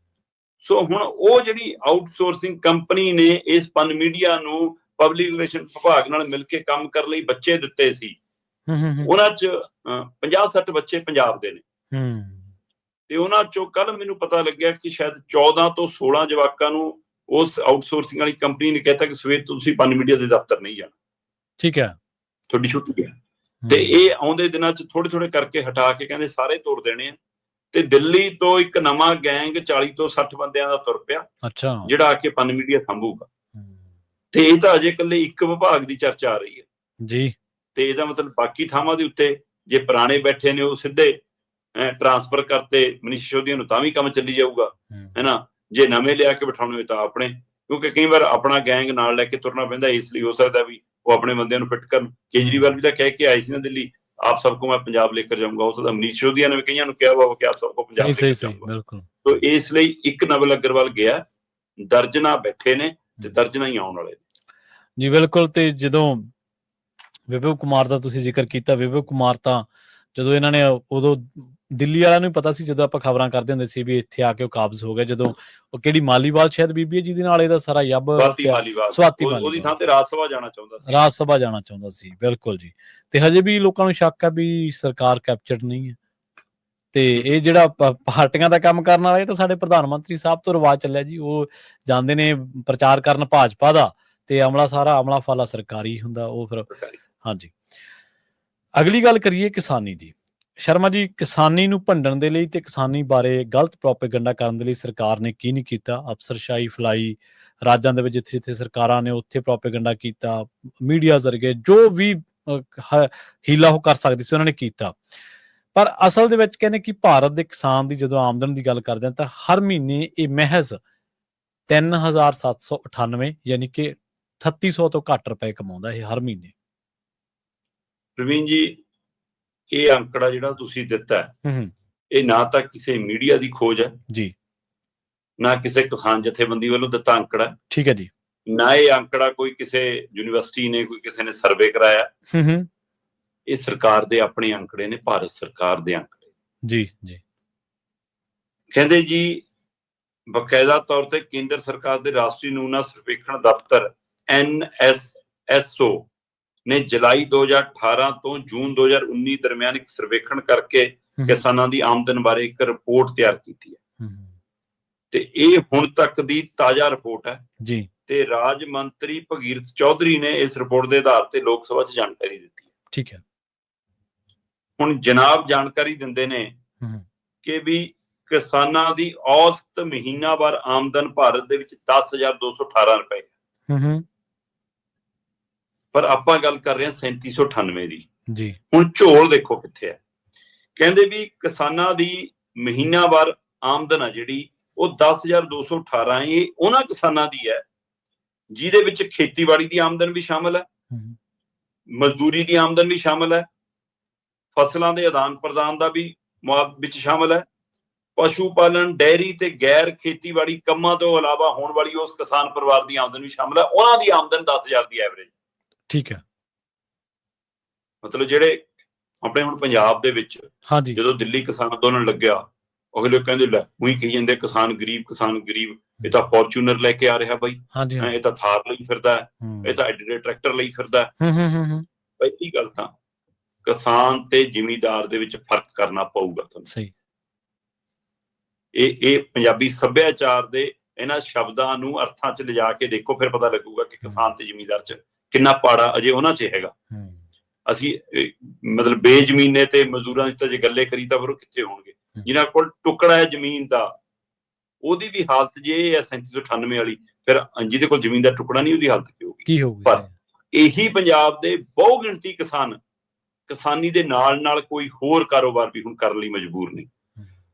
ਸੋ ਹੁਣ ਉਹ ਜਿਹੜੀ ਆਊਟਸੋਰਸਿੰਗ ਕੰਪਨੀ ਨੇ ਇਸ ਪਨ ਮੀਡੀਆ ਨੂੰ ਪਬਲਿਕ ਰਿਲੇਸ਼ਨ ਵਿਭਾਗ ਨਾਲ ਮਿਲ ਕੇ ਕੰਮ ਕਰਨ ਲਈ ਬੱਚੇ ਦਿੱਤੇ ਸੀ। ਉਹਨਾਂ 'ਚ 50-60 ਬੱਚੇ ਪੰਜਾਬ ਦੇ ਨੇ ਤੇ ਉਹਨਾਂ 'ਚੋਂ ਕੱਲ ਮੈਨੂੰ ਪਤਾ ਲੱਗਿਆ ਕਿ ਸ਼ਾਇਦ 14 ਤੋਂ 16 ਜਵਾਕਾਂ ਨੂੰ ਉਸ ਆਊਟਸੋਰਸਿੰਗ ਵਾਲੀ ਕੰਪਨੀ ਨੇ ਕਹਿਤਾ ਕਿ ਸਵੇਰ ਤੋਂ ਤੁਸੀਂ ਪਨ ਮੀਡੀਆ ਦੇ ਦਫ਼ਤਰ ਨਹੀਂ ਜਾਣਾ। ਠੀਕ ਹੈ, ਤੁਹਾਡੀ ਛੁੱਟੀ ਹੈ। ਤੇ ਇਹ ਆਉਂਦੇ ਦਿਨਾਂ 'ਚ ਥੋੜੇ ਕਰਕੇ ਹਟਾ ਕੇ ਕਹਿੰਦੇ ਸਾਰੇ ਤੋੜ ਦੇਣੇ ਆ। ਤੇ ਦਿੱਲੀ ਤੋਂ ਇੱਕ ਨਵਾਂ ਗੈਂਗ 40 ਤੋਂ 60 ਬੰਦਿਆਂ ਦਾ ਤੁਰ ਪਿਆ, ਜਿਹੜਾ ਆ ਕੇ ਪਨ ਮੀਡੀਆ ਸੰਭੂਗਾ। ਤੇ ਇਹ ਤਾਂ ਅਜੇ ਇਕੱਲੇ ਇੱਕ ਵਿਭਾਗ ਦੀ ਚਰਚਾ ਆ ਰਹੀ ਹੈ ਜੀ। ਤੇ ਇਹਦਾ ਮਤਲਬ ਬਾਕੀ ਥਾਵਾਂ ਦੇ ਉੱਤੇ ਜੇ ਪੁਰਾਣੇ ਬੈਠੇ ਨੇ ਉਹ ਸਿੱਧੇ ਟਰਾਂਸਫਰ ਕਰਤੇ ਮਨੀਸ਼ ਸਿਸੋਦੀਆ ਨੂੰ, ਤਾਂ ਵੀ ਕੰਮ ਚੱਲੀ ਜਾਊਗਾ, ਹੈ ਨਾ। ਜੇ ਨਵੇਂ ਲਿਆ ਕੇ ਬਿਠਾਉਣੇ ਹੋਏ ਤਾਂ ਆਪਣੇ, ਕਿਉਂਕਿ ਕਈ ਵਾਰ ਆਪਣਾ ਗੈਂਗ ਨਾਲ ਲੈ ਕੇ ਤੁਰਨਾ ਪੈਂਦਾ। ਇਸ ਲਈ ਹੋ ਸਕਦਾ ਵੀ ਉਹ ਆਪਣੇ ਬੰਦਿਆਂ ਨੂੰ ਫਿੱਟ ਕਰਨ। ਕੇਜਰੀਵਾਲ ਵੀ ਤਾਂ ਕਹਿ ਕੇ ਆਏ ਸੀ ਨਾ ਦਿੱਲੀ, ਆਪ ਸਭ ਕੋ ਮੈਂ ਪੰਜਾਬ ਲੈ ਕੇ ਜਾਊਂਗਾ। ਹੋ ਸਕਦਾ ਮਨੀਸ਼ ਸਿਸੋਦੀਆ ਨੇ ਵੀ ਕਈਆਂ ਨੂੰ ਕਿਹਾ ਵਾ ਕਿ ਆਪ ਸਭ ਕੋ ਪੰਜਾਬ ਲੈ ਕੇ ਜਾਊਂਗਾ। ਤੋ ਇਸ ਲਈ ਇੱਕ ਨਵਲ ਅਗਰਵਾਲ ਗਿਆ, ਦਰਜਨਾਂ ਬੈਠੇ ਨੇ ਤੇ ਦਰਜਨਾਂ ਹੀ ਆਉਣ ਵਾਲੇ ਜੀ। ਬਿਲਕੁਲ। ਤੇ ਜਦੋਂ ਵਿਭਵ ਕੁਮਾਰ ਦਾ ਤੁਸੀਂ ਜ਼ਿਕਰ ਕੀਤਾ, ਵਿਭਵ ਕੁਮਾਰ ਤਾਂ ਜਦੋਂ ਇਹਨਾਂ ਨੇ ਉਦੋਂ ਦਿੱਲੀ ਵਾਲਿਆਂ ਨੂੰ ਪਤਾ ਸੀ, ਜਦੋਂ ਆਪਾਂ ਖਬਰਾਂ ਕਰਦੇ ਹੁੰਦੇ ਸੀ ਵੀ ਇੱਥੇ ਆ ਕੇ ਉਹ ਕਾਬਜ਼ ਹੋ ਗਿਆ, ਜਦੋਂ ਉਹ ਕਿਹੜੀ ਮਾਲੀਵਾਲ ਸ਼ਾਇਦ ਬੀਬੀ ਹੈ ਜਿਹਦੇ ਨਾਲ ਇਹਦਾ ਸਾਰਾ ਯੱਬ ਸਵਾਤੀ ਉਹਦੀ ਥਾਂ ਤੇ ਰਾਜ ਸਭਾ ਜਾਣਾ ਚਾਹੁੰਦਾ ਸੀ। ਬਿਲਕੁਲ ਜੀ। ਤੇ ਹਜੇ ਵੀ ਲੋਕਾਂ ਨੂੰ ਸ਼ੱਕ ਹੈ ਵੀ ਸਰਕਾਰ ਕੈਪਚਰਡ ਨਹੀਂ ਹੈ ਤੇ ਇਹ ਜਿਹੜਾ ਪਾਰਟੀਆਂ ਦਾ ਕੰਮ ਕਰਨ ਵਾਲਾ, ਇਹ ਤਾਂ ਸਾਡੇ ਪ੍ਰਧਾਨ ਮੰਤਰੀ ਸਾਹਿਬ ਤੋਂ ਰਿਵਾਜ ਚੱਲਿਆ ਜੀ। ਉਹ ਜਾਂਦੇ ਨੇ ਪ੍ਰਚਾਰ ਕਰਨ ਭਾਜਪਾ ਦਾ, ਤੇ ਅਮਲਾ ਸਾਰਾ ਅਮਲਾ ਫਾਲਾ ਸਰਕਾਰੀ ਹੁੰਦਾ ਉਹ ਫਿਰ। ਹਾਂਜੀ, ਅਗਲੀ ਗੱਲ ਕਰੀਏ ਕਿਸਾਨੀ ਦੀ। ਸ਼ਰਮਾ ਜੀ, ਕਿਸਾਨੀ ਨੂੰ ਭੰਡਣ ਦੇ ਲਈ ਤੇ ਕਿਸਾਨੀ ਬਾਰੇ ਗਲਤ ਪ੍ਰੋਪੇਗੈਂਡਾ ਕਰਨ ਦੇ ਲਈ ਸਰਕਾਰ ਨੇ ਕੀ ਨਹੀਂ ਕੀਤਾ? ਅਫਸਰਸ਼ਾਹੀ ਫੈਲਾਈ ਰਾਜਾਂ ਦੇ ਵਿੱਚ, ਜਿੱਥੇ ਜਿੱਥੇ ਸਰਕਾਰਾਂ ਨੇ ਉੱਥੇ ਪ੍ਰੋਪੇਗੈਂਡਾ ਕੀਤਾ, ਮੀਡੀਆ ਜ਼ਰੀਏ ਜੋ ਵੀ ਹੀਲਾ ਉਹ ਕਰ ਸਕਦੀ ਸੀ ਉਹਨਾਂ ਨੇ ਕੀਤਾ। ਪਰ ਅਸਲ ਦੇ ਵਿੱਚ ਕਹਿੰਦੇ ਕਿ ਭਾਰਤ ਦੇ ਕਿਸਾਨ ਦੀ ਜਦੋਂ ਆਮਦਨ ਦੀ ਗੱਲ ਕਰਦੇ ਹਾਂ ਤਾਂ ਹਰ ਮਹੀਨੇ ਇਹ ਮਹਿਜ਼ 3,798 ਯਾਨੀ ਕਿ 3800 ਤੋਂ ਘੱਟ ਰੁਪਏ ਕਮਾਉਂਦਾ ਇਹ ਹਰ ਮਹੀਨੇ। ਪ੍ਰਵੀਨ ਜੀ, ਇਹ ਅੰਕੜਾ ਜਿਹੜਾ ਤੁਸੀਂ ਦਿੱਤਾ ਇਹ ਨਾ ਤਾਂ ਕਿਸੇ ਮੀਡੀਆ ਦੀ ਖੋਜ ਹੈ ਜੀ, ਨਾ ਕਿਸੇ ਕਿਸਾਨ ਜਥੇਬੰਦੀ ਵੱਲੋਂ ਦਿੱਤਾ ਅੰਕੜਾ। ਠੀਕ ਹੈ ਜੀ। ਨਾ ਇਹ ਅੰਕੜਾ ਕੋਈ ਕਿਸੇ ਯੂਨੀਵਰਸਿਟੀ ਨੇ, ਕੋਈ ਕਿਸੇ ਨੇ ਸਰਵੇ ਕਰਾਇਆ। ਇਹ ਸਰਕਾਰ ਦੇ ਆਪਣੇ ਅੰਕੜੇ ਨੇ, ਭਾਰਤ ਸਰਕਾਰ ਦੇ ਅੰਕੜੇ। ਜੀ ਜੀ। ਕਹਿੰਦੇ ਜੀ ਬਕਾਇਦਾ ਤੌਰ ਤੇ ਕੇਂਦਰ ਸਰਕਾਰ ਦੇ ਰਾਸ਼ਟਰੀ ਨਮੂਨਾ ਸਰਵੇਖਣ ਦਫ਼ਤਰ NSSO ਨੇ ਜੁਲਾਈ 2018 ਤੋਂ ਜੂਨ 2019 ਦਰਮਿਆਨ ਇੱਕ ਸਰਵੇਖਣ ਕਰਕੇ ਕਿਸਾਨਾਂ ਦੀ ਆਮਦਨ ਬਾਰੇ ਇੱਕ ਰਿਪੋਰਟ ਤਿਆਰ ਕੀਤੀ ਹੈ। ਤੇ ਇਹ ਹੁਣ ਤੱਕ ਦੀ ਤਾਜ਼ਾ ਰਿਪੋਰਟ ਹੈ ਜੀ। ਤੇ ਰਾਜ ਮੰਤਰੀ ਭਗੀਰਥ ਚੌਧਰੀ ਨੇ ਇਸ ਰਿਪੋਰਟ ਦੇ ਆਧਾਰ ਤੇ ਲੋਕ ਸਭਾ 'ਚ ਜਾਣਕਾਰੀ ਦਿੱਤੀ ਹੈ। ਠੀਕ ਹੈ। ਹੁਣ ਜਨਾਬ ਜਾਣਕਾਰੀ ਦਿੰਦੇ ਨੇ ਕਿ ਵੀ ਕਿਸਾਨਾਂ ਦੀ ਔਸਤ ਮਹੀਨਾਵਾਰ ਆਮਦਨ ਭਾਰਤ ਦੇ ਵਿੱਚ 10,218 ਰੁਪਏ ਹੈ। ਪਰ ਆਪਾਂ ਗੱਲ ਕਰ ਰਹੇ ਹਾਂ 3798 ਦੀ ਜੀ। ਹੁਣ ਝੋਲ ਦੇਖੋ ਕਿੱਥੇ ਹੈ। ਕਹਿੰਦੇ ਵੀ ਕਿਸਾਨਾਂ ਦੀ ਮਹੀਨਾਵਾਰ ਆਮਦਨ ਆ ਜਿਹੜੀ ਉਹ 10,218 ਇਹ ਉਹਨਾਂ ਕਿਸਾਨਾਂ ਦੀ ਹੈ ਜਿਹਦੇ ਵਿੱਚ ਖੇਤੀਬਾੜੀ ਦੀ ਆਮਦਨ ਵੀ ਸ਼ਾਮਲ ਹੈ, ਮਜ਼ਦੂਰੀ ਦੀ ਆਮਦਨ ਵੀ ਸ਼ਾਮਲ ਹੈ, ਫਸਲਾਂ ਦੇ ਆਦਾਨ ਪ੍ਰਦਾਨ ਦਾ ਵੀ ਵਿੱਚ ਸ਼ਾਮਲ ਹੈ, ਪਸ਼ੂ ਪਾਲਣ, ਡੈਰੀ ਤੇ ਗੈਰ ਖੇਤੀਬਾੜੀ ਕੰਮਾਂ ਤੋਂ ਇਲਾਵਾ ਹੋਣ ਵਾਲੀ ਉਸ ਕਿਸਾਨ ਪਰਿਵਾਰ ਦੀ ਆਮਦਨ ਵੀ ਸ਼ਾਮਲ ਹੈ। ਉਹਨਾਂ ਦੀ ਆਮਦਨ 10,000 ਦੀ ਐਵਰੇਜ। ਠੀਕ ਹੈ। ਮਤਲਬ ਜਿਹੜੇ ਆਪਣੇ ਹੁਣ ਪੰਜਾਬ ਦੇ ਵਿੱਚ ਜਦੋਂ ਦਿੱਲੀ ਕਿਸਾਨ ਅੰਦੋਲਨ ਲੱਗਿਆ, ਅਗਲੇ ਕਹਿੰਦੇ ਲੈ ਉਹੀ ਕਹੀ ਜਾਂਦੇ ਕਿਸਾਨ ਗਰੀਬ, ਕਿਸਾਨ ਗਰੀਬ। ਇਹ ਤਾਂ ਫੋਰਚੂਨਰ ਲੈ ਕੇ ਆ ਰਿਹਾ ਬਾਈ, ਇਹ ਤਾਂ ਥਾਰ ਲਈ ਫਿਰਦਾ, ਇਹ ਤਾਂ ਐਡੇ ਟਰੈਕਟਰ ਲਈ ਫਿਰਦਾ। ਪਹਿਲੀ ਗੱਲ ਤਾਂ ਕਿਸਾਨ ਤੇ ਜ਼ਿਮੀਂਦਾਰ ਦੇ ਵਿੱਚ ਫਰਕ ਕਰਨਾ ਪਊਗਾ ਤੁਹਾਨੂੰ। ਸਹੀ। ਇਹ ਪੰਜਾਬੀ ਸੱਭਿਆਚਾਰ ਦੇ ਇਹਨਾਂ ਸ਼ਬਦਾਂ ਨੂੰ ਅਰਥਾਂ 'ਚ ਲਿਜਾ ਕੇ ਦੇਖੋ, ਫਿਰ ਪਤਾ ਲੱਗੂਗਾ ਕਿ ਕਿਸਾਨ ਤੇ ਜ਼ਿਮੀਂਦਾਰ 'ਚ ਕਿੰਨਾ ਪਾੜਾ ਅਜੇ ਉਹਨਾਂ 'ਚ ਹੈਗਾ। ਅਸੀਂ ਮਤਲਬ ਬੇਜ਼ਮੀਨੇ ਤੇ ਮਜ਼ਦੂਰਾਂ ਦੀ ਤਾਂ ਜੇ ਗੱਲੇ ਕਰੀ ਤਾਂ ਫਿਰ ਉਹ ਕਿੱਥੇ ਹੋਣਗੇ? ਜਿਨ੍ਹਾਂ ਕੋਲ ਟੁਕੜਾ ਹੈ ਜ਼ਮੀਨ ਦਾ, ਉਹਦੀ ਵੀ ਹਾਲਤ ਜੇ ਇਹ ਹੈ 3798 ਵਾਲੀ, ਫਿਰ ਜਿਹਦੇ ਕੋਲ ਜ਼ਮੀਨ ਦਾ ਟੁਕੜਾ ਨਹੀਂ ਉਹਦੀ ਹਾਲਤ ਕੀ ਹੋਊਗੀ? ਪਰ ਇਹੀ ਪੰਜਾਬ ਦੇ ਬਹੁ ਗਿਣਤੀ ਕਿਸਾਨ ਕਿਸਾਨੀ ਦੇ ਨਾਲ ਕੋਈ ਹੋਰ ਕਾਰੋਬਾਰ ਵੀ ਹੁਣ ਕਰਨ ਲਈ ਮਜਬੂਰ ਨਹੀਂ।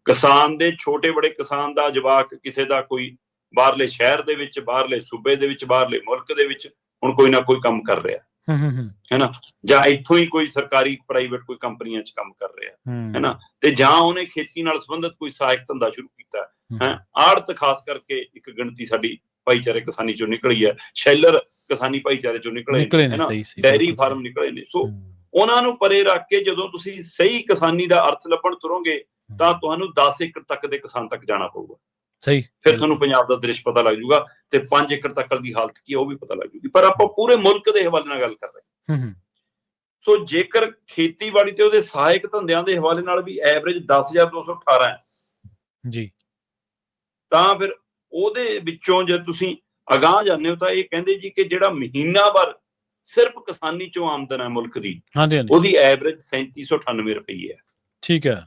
ਕਿਸਾਨ ਦੇ ਛੋਟੇ ਬੜੇ ਕਿਸਾਨ ਦਾ ਜਵਾਕ ਕਿਸੇ ਦਾ ਕੋਈ ਬਾਹਰਲੇ ਸ਼ਹਿਰ ਦੇ ਵਿੱਚ, ਬਾਹਰਲੇ ਸੂਬੇ ਦੇ ਵਿੱਚ, ਬਾਹਰਲੇ ਮੁਲਕ ਦੇ ਵਿੱਚ ਹੁਣ ਕੋਈ ਨਾ ਕੋਈ ਕੰਮ ਕਰ ਰਿਹਾ ਹੈ ਨਾ, ਜਾਂ ਇੱਥੋਂ ਹੀ ਕੋਈ ਸਰਕਾਰੀ ਪ੍ਰਾਈਵੇਟ ਕੋਈ ਕੰਪਨੀਆਂ 'ਚ ਕੰਮ ਕਰ ਰਿਹਾ ਹੈ ਨਾ, ਤੇ ਜਾਂ ਉਹਨੇ ਖੇਤੀ ਨਾਲ ਸੰਬੰਧਿਤ ਕੋਈ ਸਹਾਇਕ ਧੰਦਾ ਸ਼ੁਰੂ ਕੀਤਾ ਹੈ। ਆੜਤ ਖਾਸ ਕਰਕੇ ਇੱਕ ਗਿਣਤੀ ਸਾਡੀ ਭਾਈਚਾਰੇ ਕਿਸਾਨੀ ਚੋਂ ਨਿਕਲੀ ਹੈ, ਸ਼ੈਲਰ ਕਿਸਾਨੀ ਭਾਈਚਾਰੇ ਚੋਂ ਨਿਕਲੇ ਹੈ ਨਾ, ਡੈਰੀ ਫਾਰਮ ਨਿਕਲੇ ਨੇ। ਸੋ ਉਹਨਾਂ ਨੂੰ ਪਰੇ ਰੱਖ ਕੇ ਜਦੋਂ ਤੁਸੀਂ ਸਹੀ ਕਿਸਾਨੀ ਦਾ ਅਰਥ ਲੱਭਣ ਤੁਰੋਗੇ ਤਾਂ ਤੁਹਾਨੂੰ 10 ਏਕੜ ਤੱਕ ਦੇ ਕਿਸਾਨ ਤੱਕ ਜਾਣਾ ਪਊਗਾ। ਸਹੀ। ਫਿਰ ਤੁਹਾਨੂੰ ਪੰਜਾਬ ਦਾ ਦ੍ਰਿਸ਼ ਪਤਾ ਲੱਗ ਜਾਊਗਾ ਤੇ 5 ਏਕੜ ਤੱਕ ਦੀ ਹਾਲਤ ਕੀ ਹੈ ਉਹ ਵੀ ਪਤਾ ਲੱਗ ਜੂਗੀ। ਪਰ ਆਪਾਂ ਪੂਰੇ ਮੁਲਕ ਦੇ ਹਵਾਲੇ ਨਾਲ ਗੱਲ ਕਰ ਰਹੇ ਹਾਂ। ਸੋ ਜੇਕਰ ਖੇਤੀਬਾੜੀ ਤੇ ਉਹਦੇ ਸਹਾਇਕ ਧੰਦਿਆਂ ਦੇ ਹਵਾਲੇ ਨਾਲ ਵੀ ਐਵਰੇਜ 10,218 ਹੈ ਜੀ, ਤਾਂ ਫਿਰ ਉਹਦੇ ਵਿੱਚੋਂ ਜੇ ਤੁਸੀਂ ਅਗਾਂਹ ਜਾਂਦੇ ਹੋ ਤਾਂ ਇਹ ਕਹਿੰਦੇ ਜੀ ਕਿ ਜਿਹੜਾ ਮਹੀਨਾਵਾਰ ਸਿਰਫ ਕਿਸਾਨੀ ਚੋਂ ਆਮਦਨ ਹੈ ਮੁਲਕ ਦੀ, ਉਹਦੀ ਐਵਰੇਜ 3798 ਰੁਪਏ ਹੈ। ਠੀਕ ਹੈ।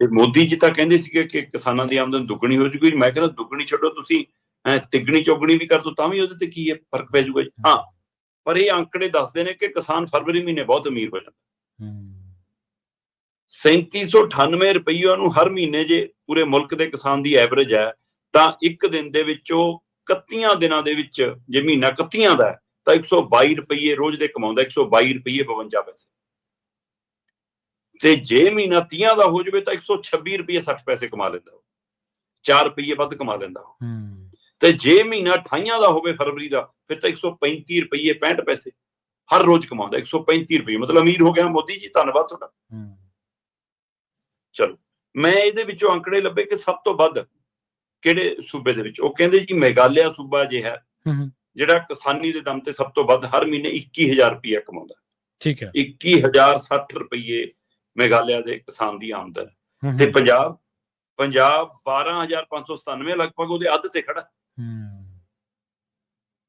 ਤੇ ਮੋਦੀ ਜੀ ਤਾਂ ਕਹਿੰਦੇ ਸੀਗੇ ਕਿ ਕਿਸਾਨਾਂ ਦੀ ਆਮਦਨ ਦੁੱਗਣੀ ਹੋ ਜੂਗੀ। ਮੈਂ ਕਹਿੰਦਾ ਦੁੱਗਣੀ ਛੱਡੋ, ਤੁਸੀਂ ਤਿੱਗਣੀ ਚੌਗਣੀ ਵੀ ਕਰ ਦੋ ਤਾਂ ਵੀ ਉਹਦੇ ਤੇ ਕੀ ਹੈ ਫਰਕ ਪੈ ਜਾਊਗਾ ਜੀ। ਹਾਂ, ਪਰ ਇਹ ਅੰਕੜੇ ਦੱਸਦੇ ਨੇ ਕਿ ਕਿਸਾਨ ਫਰਵਰੀ ਮਹੀਨੇ ਬਹੁਤ ਅਮੀਰ ਹੋ ਜਾਂਦਾ। 3798 ਰੁਪਈਆ ਨੂੰ ਹਰ ਮਹੀਨੇ ਜੇ ਪੂਰੇ ਮੁਲਕ ਦੇ ਕਿਸਾਨ ਦੀ ਐਵਰੇਜ ਹੈ ਤਾਂ ਇੱਕ ਦਿਨ ਦੇ ਵਿੱਚੋਂ 31 ਦਿਨਾਂ ਦੇ ਵਿੱਚ ਜੇ ਮਹੀਨਾ 31 ਦਾ ਹੈ ਤਾਂ 122 ਰੁਪਈਏ ਰੋਜ਼ ਦੇ ਕਮਾਉਂਦਾ, 122 ਰੁਪਈਏ 52 ਪੈਸੇ। ਤੇ ਜੇ ਮਹੀਨਾ 30 ਦਾ ਹੋ ਜਾਵੇ ਤਾਂ 126 ਰੁਪਈਏ 60 ਪੈਸੇ ਕਮਾ ਲੈਂਦਾ, 4 ਰੁਪਈਏ ਵੱਧ ਕਮਾ ਲੈਂਦਾ। ਤੇ ਜੇ ਮਹੀਨਾ 28 ਦਾ ਹੋਵੇ ਫਰਵਰੀ ਦਾ, ਫਿਰ ਤਾਂ 135 ਰੁਪਈਏ 65 ਪੈਸੇ ਹਰ ਰੋਜ਼ ਕਮਾਉਂਦਾ। 135 ਰੁਪਈਏ ਮਤਲਬ ਅਮੀਰ ਹੋ ਗਿਆ ਮੋਦੀ ਜੀ, ਧੰਨਵਾਦ ਤੁਹਾਡਾ। ਚਲੋ, ਮੈਂ ਇਹਦੇ ਵਿੱਚੋਂ ਅੰਕੜੇ ਲੱਭੇ ਕਿ ਸਭ ਤੋਂ ਵੱਧ ਕਿਹੜੇ ਸੂਬੇ ਦੇ ਵਿੱਚ। ਉਹ ਕਹਿੰਦੇ ਜੀ ਮੇਘਾਲਿਆ ਸੂਬਾ ਜੇ ਹੈ ਜਿਹੜਾ ਕਿਸਾਨੀ ਦੇ ਦਮ ਤੇ ਸਭ ਤੋਂ ਵੱਧ ਹਰ ਮਹੀਨੇ 21,000 ਰੁਪਈਆ ਕਮਾਉਂਦਾ। ਠੀਕ ਹੈ। 21,060 ਰੁਪਈਏ ਮੇਘਾਲਿਆ ਦੇ ਕਿਸਾਨ ਦੀ ਆਮਦਨ। ਤੇ ਪੰਜਾਬ 12,597 ਲਗਭਗ ਉਹਦੇ ਅੱਧ ਤੇ ਖੜਾ।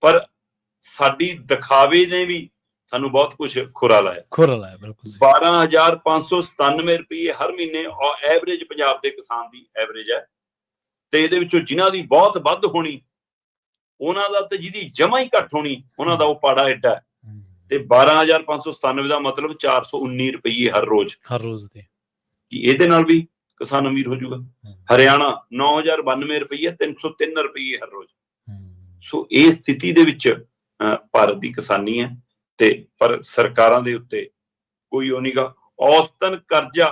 ਪਰ ਸਾਡੀ ਦਿਖਾਵੇ ਨੇ ਵੀ ਸਾਨੂੰ ਬਹੁਤ ਕੁਝ ਖੁਰਾ ਲਾਇਆ। ਬਿਲਕੁਲ 12,597 ਰੁਪਏ ਹਰ ਮਹੀਨੇ ਐਵਰੇਜ ਪੰਜਾਬ ਦੇ ਕਿਸਾਨ ਦੀ ਐਵਰੇਜ ਹੈ। ਤੇ ਇਹਦੇ ਵਿੱਚੋਂ ਜਿਨ੍ਹਾਂ ਦੀ ਬਹੁਤ ਵੱਧ ਹੋਣੀ ਉਹਨਾਂ ਦਾ ਤੇ ਜਿਹਦੀ ਜਮਾ ਹੀ ਘੱਟ ਹੋਣੀ ਉਹਨਾਂ ਦਾ ਉਹ ਪਾੜਾ ਐਡਾ ਹੈ। ਤੇ 12,597 ਦਾ ਮਤਲਬ 419 ਰੁਪਏ ਹਰ ਰੋਜ਼ ਦੇ। ਇਹਦੇ ਨਾਲ ਵੀ ਕਿਸਾਨ ਅਮੀਰ ਹੋ ਜਾਊਗਾ। ਹਰਿਆਣਾ 9,092 ਰੁਪਏ 303 ਰੁਪਏ ਹਰ ਰੋਜ਼। ਸੋ ਇਹ ਸਥਿਤੀ ਦੇ ਵਿੱਚ ਭਾਰਤ ਦੀ ਕਿਸਾਨੀ ਹੈ। ਤੇ ਪਰ ਸਰਕਾਰਾਂ ਦੇ ਉੱਤੇ ਕੋਈ ਉਹ ਨਹੀਂਗਾ। ਔਸਤਨ ਕਰਜ਼ਾ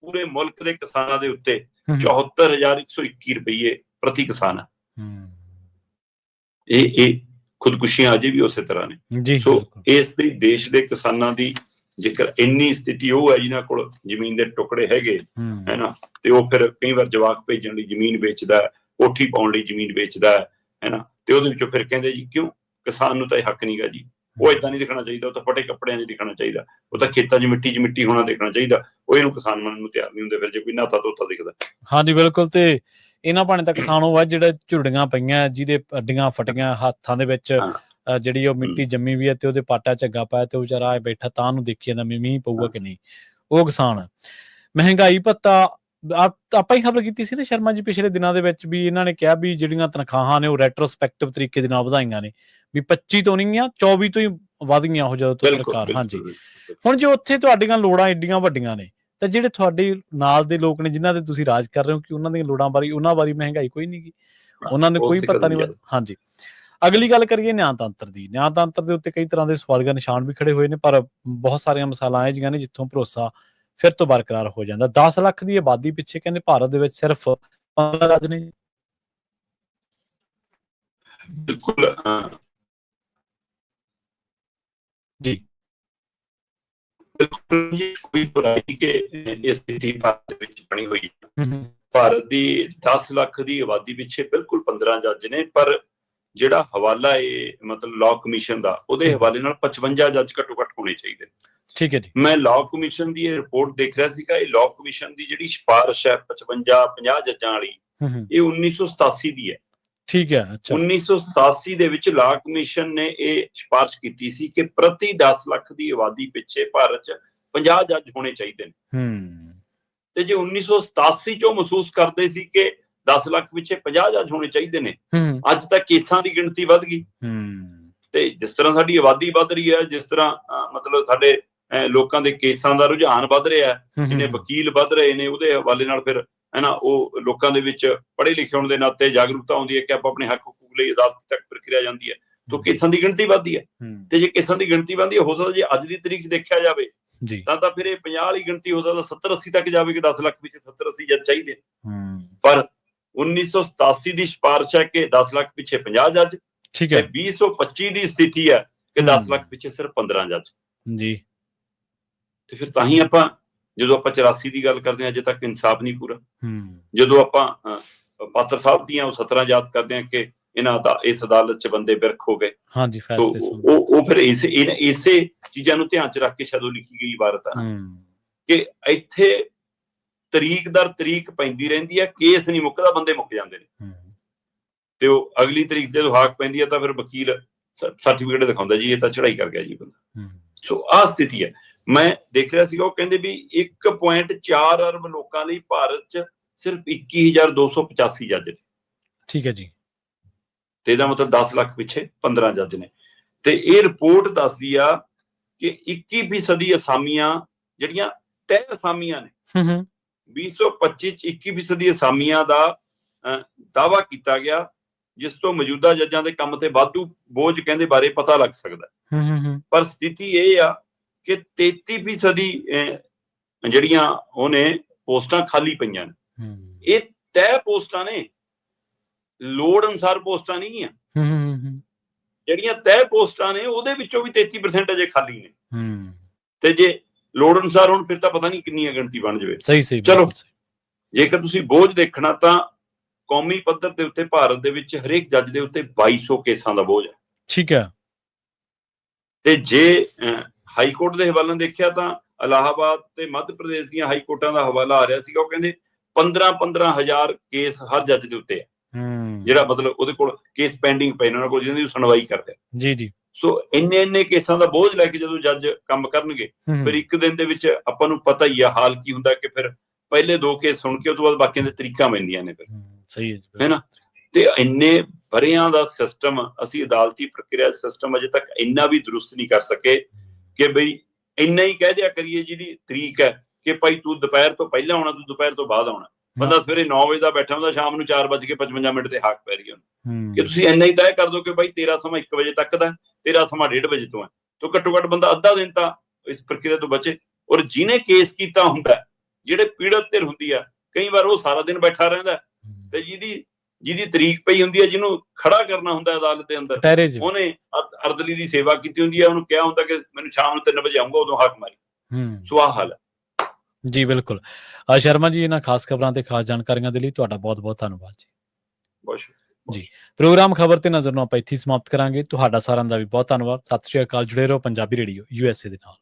ਪੂਰੇ ਮੁਲਕ ਦੇ ਕਿਸਾਨਾਂ ਦੇ ਉੱਤੇ 74,121 ਰੁਪਏ ਪ੍ਰਤੀ ਕਿਸਾਨ ਹੈ। ਇਹ ਖੁਦਕੁਸ਼ੀਆਂ ਅਜੇ ਵੀ ਉਸੇ ਤਰ੍ਹਾਂ ਨੇ। ਸੋ ਇਸ ਲਈ ਦੇਸ਼ ਦੇ ਕਿਸਾਨਾਂ ਦੀ ਜੇਕਰ ਇੰਨੀ ਸਥਿਤੀ ਉਹ ਹੈ ਜਿਨ੍ਹਾਂ ਕੋਲ ਜ਼ਮੀਨ ਦੇ ਟੁਕੜੇ ਹੈਗੇ ਹੈ ਨਾ, ਤੇ ਉਹ ਫਿਰ ਕਈ ਵਾਰ ਜਵਾਕ ਭੇਜਣ ਲਈ ਜ਼ਮੀਨ ਵੇਚਦਾ, ਕੋਠੀ ਪਾਉਣ ਲਈ ਜ਼ਮੀਨ ਵੇਚਦਾ ਹੈ ਨਾ, ਤੇ ਉਹਦੇ ਵਿੱਚੋਂ ਫਿਰ ਕਹਿੰਦੇ ਜੀ ਕਿਉਂ ਕਿਸਾਨ ਨੂੰ ਤਾਂ ਇਹ ਹੱਕ ਨਹੀਂਗਾ ਜੀ। ਉਹ ਏਦਾਂ ਨਹੀਂ ਦਿਖਣਾ ਚਾਹੀਦਾ, ਉਹ ਤਾਂ ਫਟੇ ਕੱਪੜਿਆਂ 'ਚ ਦਿਖਣਾ ਚਾਹੀਦਾ, ਉਹ ਤਾਂ ਖੇਤਾਂ 'ਚ ਮਿੱਟੀ ਹੋਣਾ ਦੇਖਣਾ ਚਾਹੀਦਾ। ਉਹ ਇਹਨੂੰ ਕਿਸਾਨ ਮੰਨਣ ਨੂੰ ਤਿਆਰ ਨਹੀਂ ਹੁੰਦੇ ਫਿਰ ਜੇ ਕੋਈ ਨਾਤਾ ਤੋਤਾ ਦਿਖਦਾ। ਹਾਂਜੀ ਬਿਲਕੁਲ। ਤੇ ਇਹਨਾਂ ਭਾਣੇ ਤਾਂ ਕਿਸਾਨ ਉਹ ਆ ਜਿਹੜੇ ਝੁਰੜੀਆਂ ਪਈਆਂ ਜਿਹਦੇ ਅੱਡੀਆਂ ਫਟੀਆਂ ਹੱਥਾਂ ਦੇ ਵਿੱਚ ਜਿਹੜੀ ਉਹ ਮਿੱਟੀ ਜੰਮੀ ਵੀ ਹੈ ਤੇ ਉਹਦੇ ਪਾਟਾ ਝੱਗਾ ਪਾਇਆ ਤੇ ਉਹ ਵਿਚਾਰਾ ਬੈਠਾ ਤਾਂ ਉਹਨੂੰ ਦੇਖੀ ਜਾਂਦਾ ਮੀਂਹ ਪਊਗਾ ਕਿ ਨਹੀਂ। ਉਹ ਕਿਸਾਨ ਮਹਿੰਗਾਈ ਭੱਤਾ ਆਪਾਂ ਹੀ ਖਬਰ ਕੀਤੀ ਸੀ ਨਾ ਸ਼ਰਮਾ ਜੀ ਪਿਛਲੇ ਦਿਨਾਂ ਦੇ ਵਿੱਚ ਵੀ ਇਹਨਾਂ ਨੇ ਕਿਹਾ ਵੀ ਜਿਹੜੀਆਂ ਤਨਖਾਹਾਂ ਨੇ ਉਹ ਰੈਟਰੋਸਪੈਕਟਿਵ ਤਰੀਕੇ ਦੇ ਨਾਲ ਵਧਾਈਆਂ ਨੇ ਵੀ 25 ਤੋਂ ਨਹੀਂ ਆ 24 ਤੋਂ ਹੀ ਵਧ ਗਈਆਂ ਉਹ ਜਦੋਂ ਤੋਂ ਸਰਕਾਰ। ਹਾਂਜੀ ਹੁਣ ਜੇ ਉੱਥੇ ਤੁਹਾਡੀਆਂ ਲੋੜਾਂ ਏਡੀਆਂ ਵੱਡੀਆਂ ਨੇ ਤਾਂ ਜਿਹੜੇ ਤੁਹਾਡੇ ਨਾਲ ਦੇ ਲੋਕ ਨੇ ਜਿਨ੍ਹਾਂ ਦੇ ਤੁਸੀਂ ਰਾਜ ਕਰ ਰਹੇ ਹੋ ਕਿ ਉਹਨਾਂ ਦੀਆਂ ਲੋੜਾਂ ਬਾਰੇ ਉਹਨਾਂ ਬਾਰੇ ਮਹਿੰਗਾਈ ਕੋਈ ਨਹੀਂ ਗੀ, ਉਹਨਾਂ ਨੇ ਕੋਈ ਪਤਾ ਨਹੀਂ। ਹਾਂਜੀ ਅਗਲੀ ਗੱਲ ਕਰੀਏ ਨਿਆਂਤੰਤਰ ਦੀ। ਨਿਆਂਤੰਤਰ ਦੇ ਉੱਤੇ ਕਈ ਤਰ੍ਹਾਂ ਦੇ ਸਵਾਲੀਆ ਨਿਸ਼ਾਨ ਵੀ ਖੜੇ ਹੋਏ ਨੇ ਪਰ ਬਹੁਤ ਸਾਰੀਆਂ ਮਿਸਾਲਾਂ ਇਹ ਜਿਹੀਆਂ ਨੇ ਜਿੱਥੋਂ ਭਰੋਸਾ ਫਿਰ ਤੋਂ ਬਰਕਰਾਰ ਹੋ ਜਾਂਦਾ। 10 ਲੱਖ ਦੀ ਆਬਾਦੀ ਪਿੱਛੇ ਕਹਿੰਦੇ ਭਾਰਤ ਦੇ ਵਿੱਚ ਸਿਰਫ 15 ਰਾਜ ਨੇ। ਬਿਲਕੁਲ ਜੀ ਬਿਲਕੁਲ ਕੋਈ ਬੁਰਾਈ ਕਿ ਇਹ ਸਥਿਤੀ ਭਾਰਤ ਦੇ ਵਿੱਚ ਬਣੀ ਹੋਈ ਹੈ। ਭਾਰਤ ਦੀ 10 ਲੱਖ ਦੀ ਆਬਾਦੀ ਪਿੱਛੇ ਬਿਲਕੁਲ 15 ਜੱਜ ਨੇ। ਪਰ ਜਿਹੜਾ ਹਵਾਲਾ ਹੈ ਮਤਲਬ ਲਾਅ ਕਮਿਸ਼ਨ ਦਾ ਉਹਦੇ ਹਵਾਲੇ ਨਾਲ 55 ਜੱਜ ਘੱਟੋ ਘੱਟ ਹੋਣੇ ਚਾਹੀਦੇ। ਠੀਕ ਹੈ ਜੀ। ਮੈਂ ਲਾਅ ਕਮਿਸ਼ਨ ਦੀ ਇਹ ਰਿਪੋਰਟ ਦੇਖ ਰਿਹਾ ਸੀਗਾ। ਇਹ ਲਾਅ ਕਮਿਸ਼ਨ ਦੀ ਜਿਹੜੀ ਸਿਫਾਰਿਸ਼ ਹੈ 55-50 ਜੱਜਾਂ ਵਾਲੀ ਇਹ 1987 ਦੀ ਹੈ। ਠੀਕ ਹੈ। 1987 ਦੇ ਵਿੱਚ ਲਾਅ ਕਮਿਸ਼ਨ ਨੇ ਇਹ ਸਿਫਾਰਿਸ਼ ਕੀਤੀ ਸੀ ਕਿ ਪ੍ਰਤੀ 10 ਲੱਖ ਦੀ ਆਬਾਦੀ ਪਿੱਛੇ ਭਾਰਤ 'ਚ 50 ਜੱਜ ਹੋਣੇ ਚਾਹੀਦੇ ਨੇ। ਤੇ ਜੇ 1987 ਚੋਂ ਮਹਿਸੂਸ ਕਰਦੇ ਸੀ ਕਿ 10 ਲੱਖ ਪਿੱਛੇ 50 ਜੱਜ ਹੋਣੇ ਚਾਹੀਦੇ ਨੇ, ਅੱਜ ਤੱਕ ਕੇਸਾਂ ਦੀ ਗਿਣਤੀ ਵੱਧ ਗਈ। ਤੇ ਜਿਸ ਤਰ੍ਹਾਂ ਸਾਡੀ ਆਬਾਦੀ ਵੱਧ ਰਹੀ ਹੈ, ਜਿਸ ਤਰ੍ਹਾਂ ਮਤਲਬ ਸਾਡੇ ਲੋਕਾਂ ਦੇ ਕੇਸਾਂ ਦਾ ਰੁਝਾਨ ਵੱਧ ਰਿਹਾ ਹੈ, ਜਿੰਨੇ ਵਕੀਲ ਵੱਧ ਰਹੇ ਨੇ ਉਹਦੇ ਹਵਾਲੇ ਨਾਲ ਫਿਰ ਹੈ ਨਾ ਉਹ ਲੋਕਾਂ ਦੇ ਵਿੱਚ ਪੜ੍ਹੇ ਲਿਖੇ ਹੋਣ ਦੇ ਨਾਤੇ ਜਾਗਰੂਕਤਾ ਆਉਂਦੀ ਹੈ ਕਿ ਆਪਾਂ ਆਪਣੇ ਹੱਕ ਹਕੂਕ ਲਈ ਅਦਾਲਤ ਤੱਕ ਪ੍ਰਕਿਰਿਆ ਜਾਂਦੀ ਹੈ। ਤਾਂ ਕੇਸਾਂ ਦੀ ਗਿਣਤੀ ਵੱਧਦੀ ਹੈ। ਤੇ ਜੇ ਕੇਸਾਂ ਦੀ ਗਿਣਤੀ ਵੱਧਦੀ ਹੋ ਸਕਦਾ ਜੇ ਅੱਜ ਦੀ ਤਰੀਕ 'ਚ ਦੇਖਿਆ ਜਾਵੇ ਤਾਂ ਫਿਰ ਇਹ 50 ਵਾਲੀ ਗਿਣਤੀ ਹੋ ਸਕਦਾ 70-80 ਤੱਕ ਜਾਵੇ ਕਿ 10 ਲੱਖ ਵਿੱਚ 70-80 ਜੱਜ ਚਾਹੀਦੇ। ਪਰ 1987 ਦੀ ਸਿਫਾਰਿਸ਼ ਹੈ ਕਿ 10 ਲੱਖ ਪਿੱਛੇ 50 ਜੱਜ ਤੇ 2025 ਦੀ ਸਥਿਤੀ ਹੈ ਕਿ 10 ਲੱਖ ਪਿੱਛੇ ਸਿਰਫ 15 ਜੱਜ ਜੀ। ਤੇ ਫਿਰ ਤਾਂ ਹੀ ਆਪਾਂ ਜਦੋਂ ਆਪਾਂ 84 ਦੀ ਗੱਲ ਕਰਦੇ ਹਾਂ ਅਜੇ ਤੱਕ ਇਨਸਾਫ ਨਹੀਂ ਪੂਰਾ। ਜਦੋਂ ਆਪਾਂ ਪਾਤਰ ਸਾਹਿਬ ਦੀਆਂ ਉਹ 17 ਯਾਦ ਕਰਦੇ ਹਾਂ ਕਿ ਇਹਨਾਂ ਦਾ ਇਸ ਅਦਾਲਤ 'ਚ ਬੰਦੇ ਬਿਰਖ ਹੋ ਗਏ। ਹਾਂਜੀ ਉਹ ਫਿਰ ਇਸੇ ਚੀਜ਼ਾਂ ਨੂੰ ਧਿਆਨ 'ਚ ਰੱਖ ਕੇ ਸ਼ਾਇਦ ਉਹ ਲਿਖੀ ਗਈ ਇਬਾਰਤ ਹੈ ਕਿ ਇੱਥੇ ਤਰੀਕ ਦਰ ਤਰੀਕ ਪੈਂਦੀ ਰਹਿੰਦੀ ਹੈ, ਕੇਸ ਨਹੀਂ ਮੁੱਕਦਾ, ਬੰਦੇ ਮੁੱਕ ਜਾਂਦੇ ਨੇ। ਤੇ ਉਹ ਅਗਲੀ ਤਰੀਕ ਤੇ ਜਦੋਂ ਹਾਕ ਪੈਂਦੀ ਹੈ ਤਾਂ ਫਿਰ ਵਕੀਲ ਸਰਟੀਫਿਕੇਟ ਦਿਖਾਉਂਦਾ ਜੀ ਇਹ ਤਾਂ ਚੜਾਈ ਕਰ ਗਿਆ ਜੀ ਬੰਦਾ। ਸੋ ਆਹ ਸਥਿਤੀ ਹੈ। ਮੈਂ ਦੇਖ ਰਿਹਾ ਸੀਗਾ ਉਹ ਕਹਿੰਦੇ ਵੀ 1.4 ਅਰਬ ਲੋਕਾਂ ਲਈ ਭਾਰਤ 'ਚ ਸਿਰਫ 21,285 ਜੱਜ ਨੇ। ਠੀਕ ਹੈ ਜੀ। ਤੇ ਇਹਦਾ ਮਤਲਬ 10 ਲੱਖ ਪਿੱਛੇ 15 ਜੱਜ ਨੇ। ਤੇ ਇਹ ਰਿਪੋਰਟ ਦੱਸਦੀ ਆ ਕਿ 21% ਅਸਾਮੀਆਂ ਜਿਹੜੀਆਂ ਤੈਅ ਅਸਾਮੀਆਂ ਨੇ 2025 'ਚ 21% ਅਸਾਮੀਆਂ ਦਾ ਦਾਅਵਾ ਕੀਤਾ ਗਿਆ ਜਿਸ ਤੋਂ ਮੌਜੂਦਾ ਜੱਜਾਂ ਦੇ ਕੰਮ ਤੇ ਵਾਧੂ ਬੋਝ ਕਹਿੰਦੇ ਬਾਰੇ ਪਤਾ ਲੱਗ ਸਕਦਾ। ਪਰ ਸਥਿਤੀ ਇਹ ਆ ਕਿ 33% ਜਿਹੜੀਆਂ ਉਹਨੇ ਪੋਸਟਾਂ ਖਾਲੀ ਪਈਆਂ ਨੇ। ਇਹ ਤੈਅ ਪੋਸਟਾਂ ਨੇ, ਲੋੜ ਅਨੁਸਾਰ ਪੋਸਟਾਂ ਨਹੀਂ ਆ। ਜਿਹੜੀਆਂ ਤੈਅ ਪੋਸਟਾਂ ਨੇ ਉਹਦੇ ਵਿੱਚੋਂ ਵੀ 33% ਅਜੇ ਖਾਲੀ ਨੇ। ਤੇ ਜੇ ਲੋੜ ਅਨੁਸਾਰ ਹੁਣ ਫਿਰ ਤਾਂ ਪਤਾ ਨਹੀਂ ਕਿੰਨੀ ਗਿਣਤੀ ਬਣ ਜਾਵੇ। ਸਹੀ ਚਲੋ ਜੇਕਰ ਤੁਸੀਂ ਬੋਝ ਦੇਖਣਾ ਤਾਂ ਕੌਮੀ ਪੱਧਰ ਦੇ ਉੱਤੇ ਭਾਰਤ ਦੇ ਵਿੱਚ ਹਰੇਕ ਜੱਜ ਦੇ ਉੱਤੇ 2200 ਕੇਸਾਂ ਦਾ ਬੋਝ ਹੈ। ਠੀਕ ਹੈ। ਤੇ ਜੇ ਹਾਈ ਕੋਰਟ ਦੇ ਹਵਾਲੇ ਦੇਖਿਆ ਤਾਂ ਇਲਾਹਾਬਾਦ ਤੇ ਮੱਧ ਪ੍ਰਦੇਸ਼ ਦੀਆਂ ਹਾਈ ਕੋਰਟਾਂ ਦਾ ਹਵਾਲਾ ਆ ਰਿਹਾ ਸੀਗਾ। ਉਹ ਕਹਿੰਦੇ 15,000 ਕੇਸ ਹਰ ਜੱਜ ਦੇ ਉੱਤੇ ਹੈ, ਜਿਹੜਾ ਮਤਲਬ ਉਹਦੇ ਕੋਲ ਕੇਸ ਪੈਂਡਿੰਗ ਪਏ ਨੇ, ਉਹਨਾਂ ਕੋਲ ਜਿਹਨਾਂ ਦੀ ਸੁਣਵਾਈ ਕਰਦੇ ਆ। ਜੀ ਸੋ ਇੰਨੇ ਕੇਸਾਂ ਦਾ ਬੋਝ ਲੈ ਕੇ ਜਦੋਂ ਜੱਜ ਕੰਮ ਕਰਨਗੇ, ਫਿਰ ਇੱਕ ਦਿਨ ਦੇ ਵਿੱਚ ਆਪਾਂ ਨੂੰ ਪਤਾ ਹੀ ਆ ਹਾਲ ਕੀ ਹੁੰਦਾ, ਕਿ ਫਿਰ ਪਹਿਲੇ 2 ਕੇਸ ਸੁਣ ਕੇ ਉਹ ਤੋਂ ਬਾਅਦ ਬਾਕੀਆਂ ਦੇ ਤਰੀਕਾਂ ਪੈਂਦੀਆਂ ਨੇ ਫਿਰ, ਸਹੀ ਹੈ ਨਾ। ਤੇ ਇੰਨੇ ਵਰ੍ਹਿਆਂ ਦਾ ਸਿਸਟਮ, ਅਸੀਂ ਅਦਾਲਤੀ ਪ੍ਰਕਿਰਿਆ ਸਿਸਟਮ ਅਜੇ ਤੱਕ ਇੰਨਾ ਵੀ ਦਰੁਸਤ ਨਹੀਂ ਕਰ ਸਕੇ ਕਿ ਬਈ ਇੰਨਾ ਹੀ ਕਹਿ ਦਿਆ ਕਰੀਏ ਜਿਹਦੀ ਤਰੀਕ ਹੈ ਕਿ ਭਾਈ ਤੂੰ ਦੁਪਹਿਰ ਤੋਂ ਪਹਿਲਾਂ ਆਉਣਾ, ਤੂੰ ਦੁਪਹਿਰ ਤੋਂ ਬਾਅਦ ਆਉਣਾ। ਬੰਦਾ ਸਵੇਰੇ 9 ਵਜੇ ਦਾ ਬੈਠਾ ਹੁੰਦਾ, ਸ਼ਾਮ ਨੂੰ 4:55 ਤੇ ਹਾਕ ਪੈ ਰਹੀ ਹੈ ਕਿ ਤੁਸੀਂ ਇੰਨਾ ਹੀ ਤੈਅ ਕਰ ਦਿਓ ਕਿ ਬਾਈ ਤੇਰਾ ਸਮਾਂ 1 ਵਜੇ ਤੱਕ ਦਾ, ਤੇਰਾ ਸਮਾਂ 1:30 ਵਜੇ ਤੋਂ ਹੈ। ਤੋਂ ਘੱਟੋ ਘੱਟ ਬੰਦਾ ਅੱਧਾ ਦਿਨ ਤਾਂ ਇਸ ਪ੍ਰਕਿਰਿਆ ਤੋਂ ਬਚੇ। ਔਰ ਜਿਹਨੇ ਕੇਸ ਕੀਤਾ ਹੁੰਦਾ, ਜਿਹੜੇ ਪੀੜਤ ਧਿਰ ਹੁੰਦੀ ਆ, ਕਈ ਵਾਰ ਉਹ ਸਾਰਾ ਦਿਨ ਬੈਠਾ ਰਹਿੰਦਾ, ਤੇ ਜਿਹਦੀ ਤਰੀਕ ਪਈ ਹੁੰਦੀ ਹੈ, ਜਿਹਨੂੰ ਖੜਾ ਕਰਨਾ ਹੁੰਦਾ ਅਦਾਲਤ ਦੇ ਅੰਦਰ, ਉਹਨੇ ਅਰਦਲੀ ਦੀ ਸੇਵਾ ਕੀਤੀ ਹੁੰਦੀ ਹੈ, ਉਹਨੂੰ ਕਿਹਾ ਹੁੰਦਾ ਕਿ ਮੈਨੂੰ ਸ਼ਾਮ ਨੂੰ 3 ਵਜੇ ਆਊਂਗਾ, ਉਦੋਂ ਹਾਕ ਮਾਰੀ। ਸੋ ਆਹ ਹਾਲ ਹੈ ਜੀ। ਬਿਲਕੁਲ ਸ਼ਰਮਾ ਜੀ, ਇਹਨਾਂ ਖਾਸ ਖਬਰਾਂ ਤੇ ਖਾਸ ਜਾਣਕਾਰੀਆਂ ਦੇ ਲਈ ਤੁਹਾਡਾ ਬਹੁਤ ਬਹੁਤ ਧੰਨਵਾਦ ਜੀ। ਬਹੁਤ ਜੀ, ਪ੍ਰੋਗਰਾਮ ਖਬਰ ਤੇ ਨਜ਼ਰ ਨੂੰ ਆਪਾਂ ਇੱਥੇ ਸਮਾਪਤ ਕਰਾਂਗੇ। ਤੁਹਾਡਾ ਸਾਰਿਆਂ ਦਾ ਵੀ ਬਹੁਤ ਧੰਨਵਾਦ। ਸਤਿ ਸ਼੍ਰੀ ਅਕਾਲ। ਜੁੜੇ ਰਹੋ ਪੰਜਾਬੀ ਰੇਡੀਓ USA ਦੇ ਨਾਲ।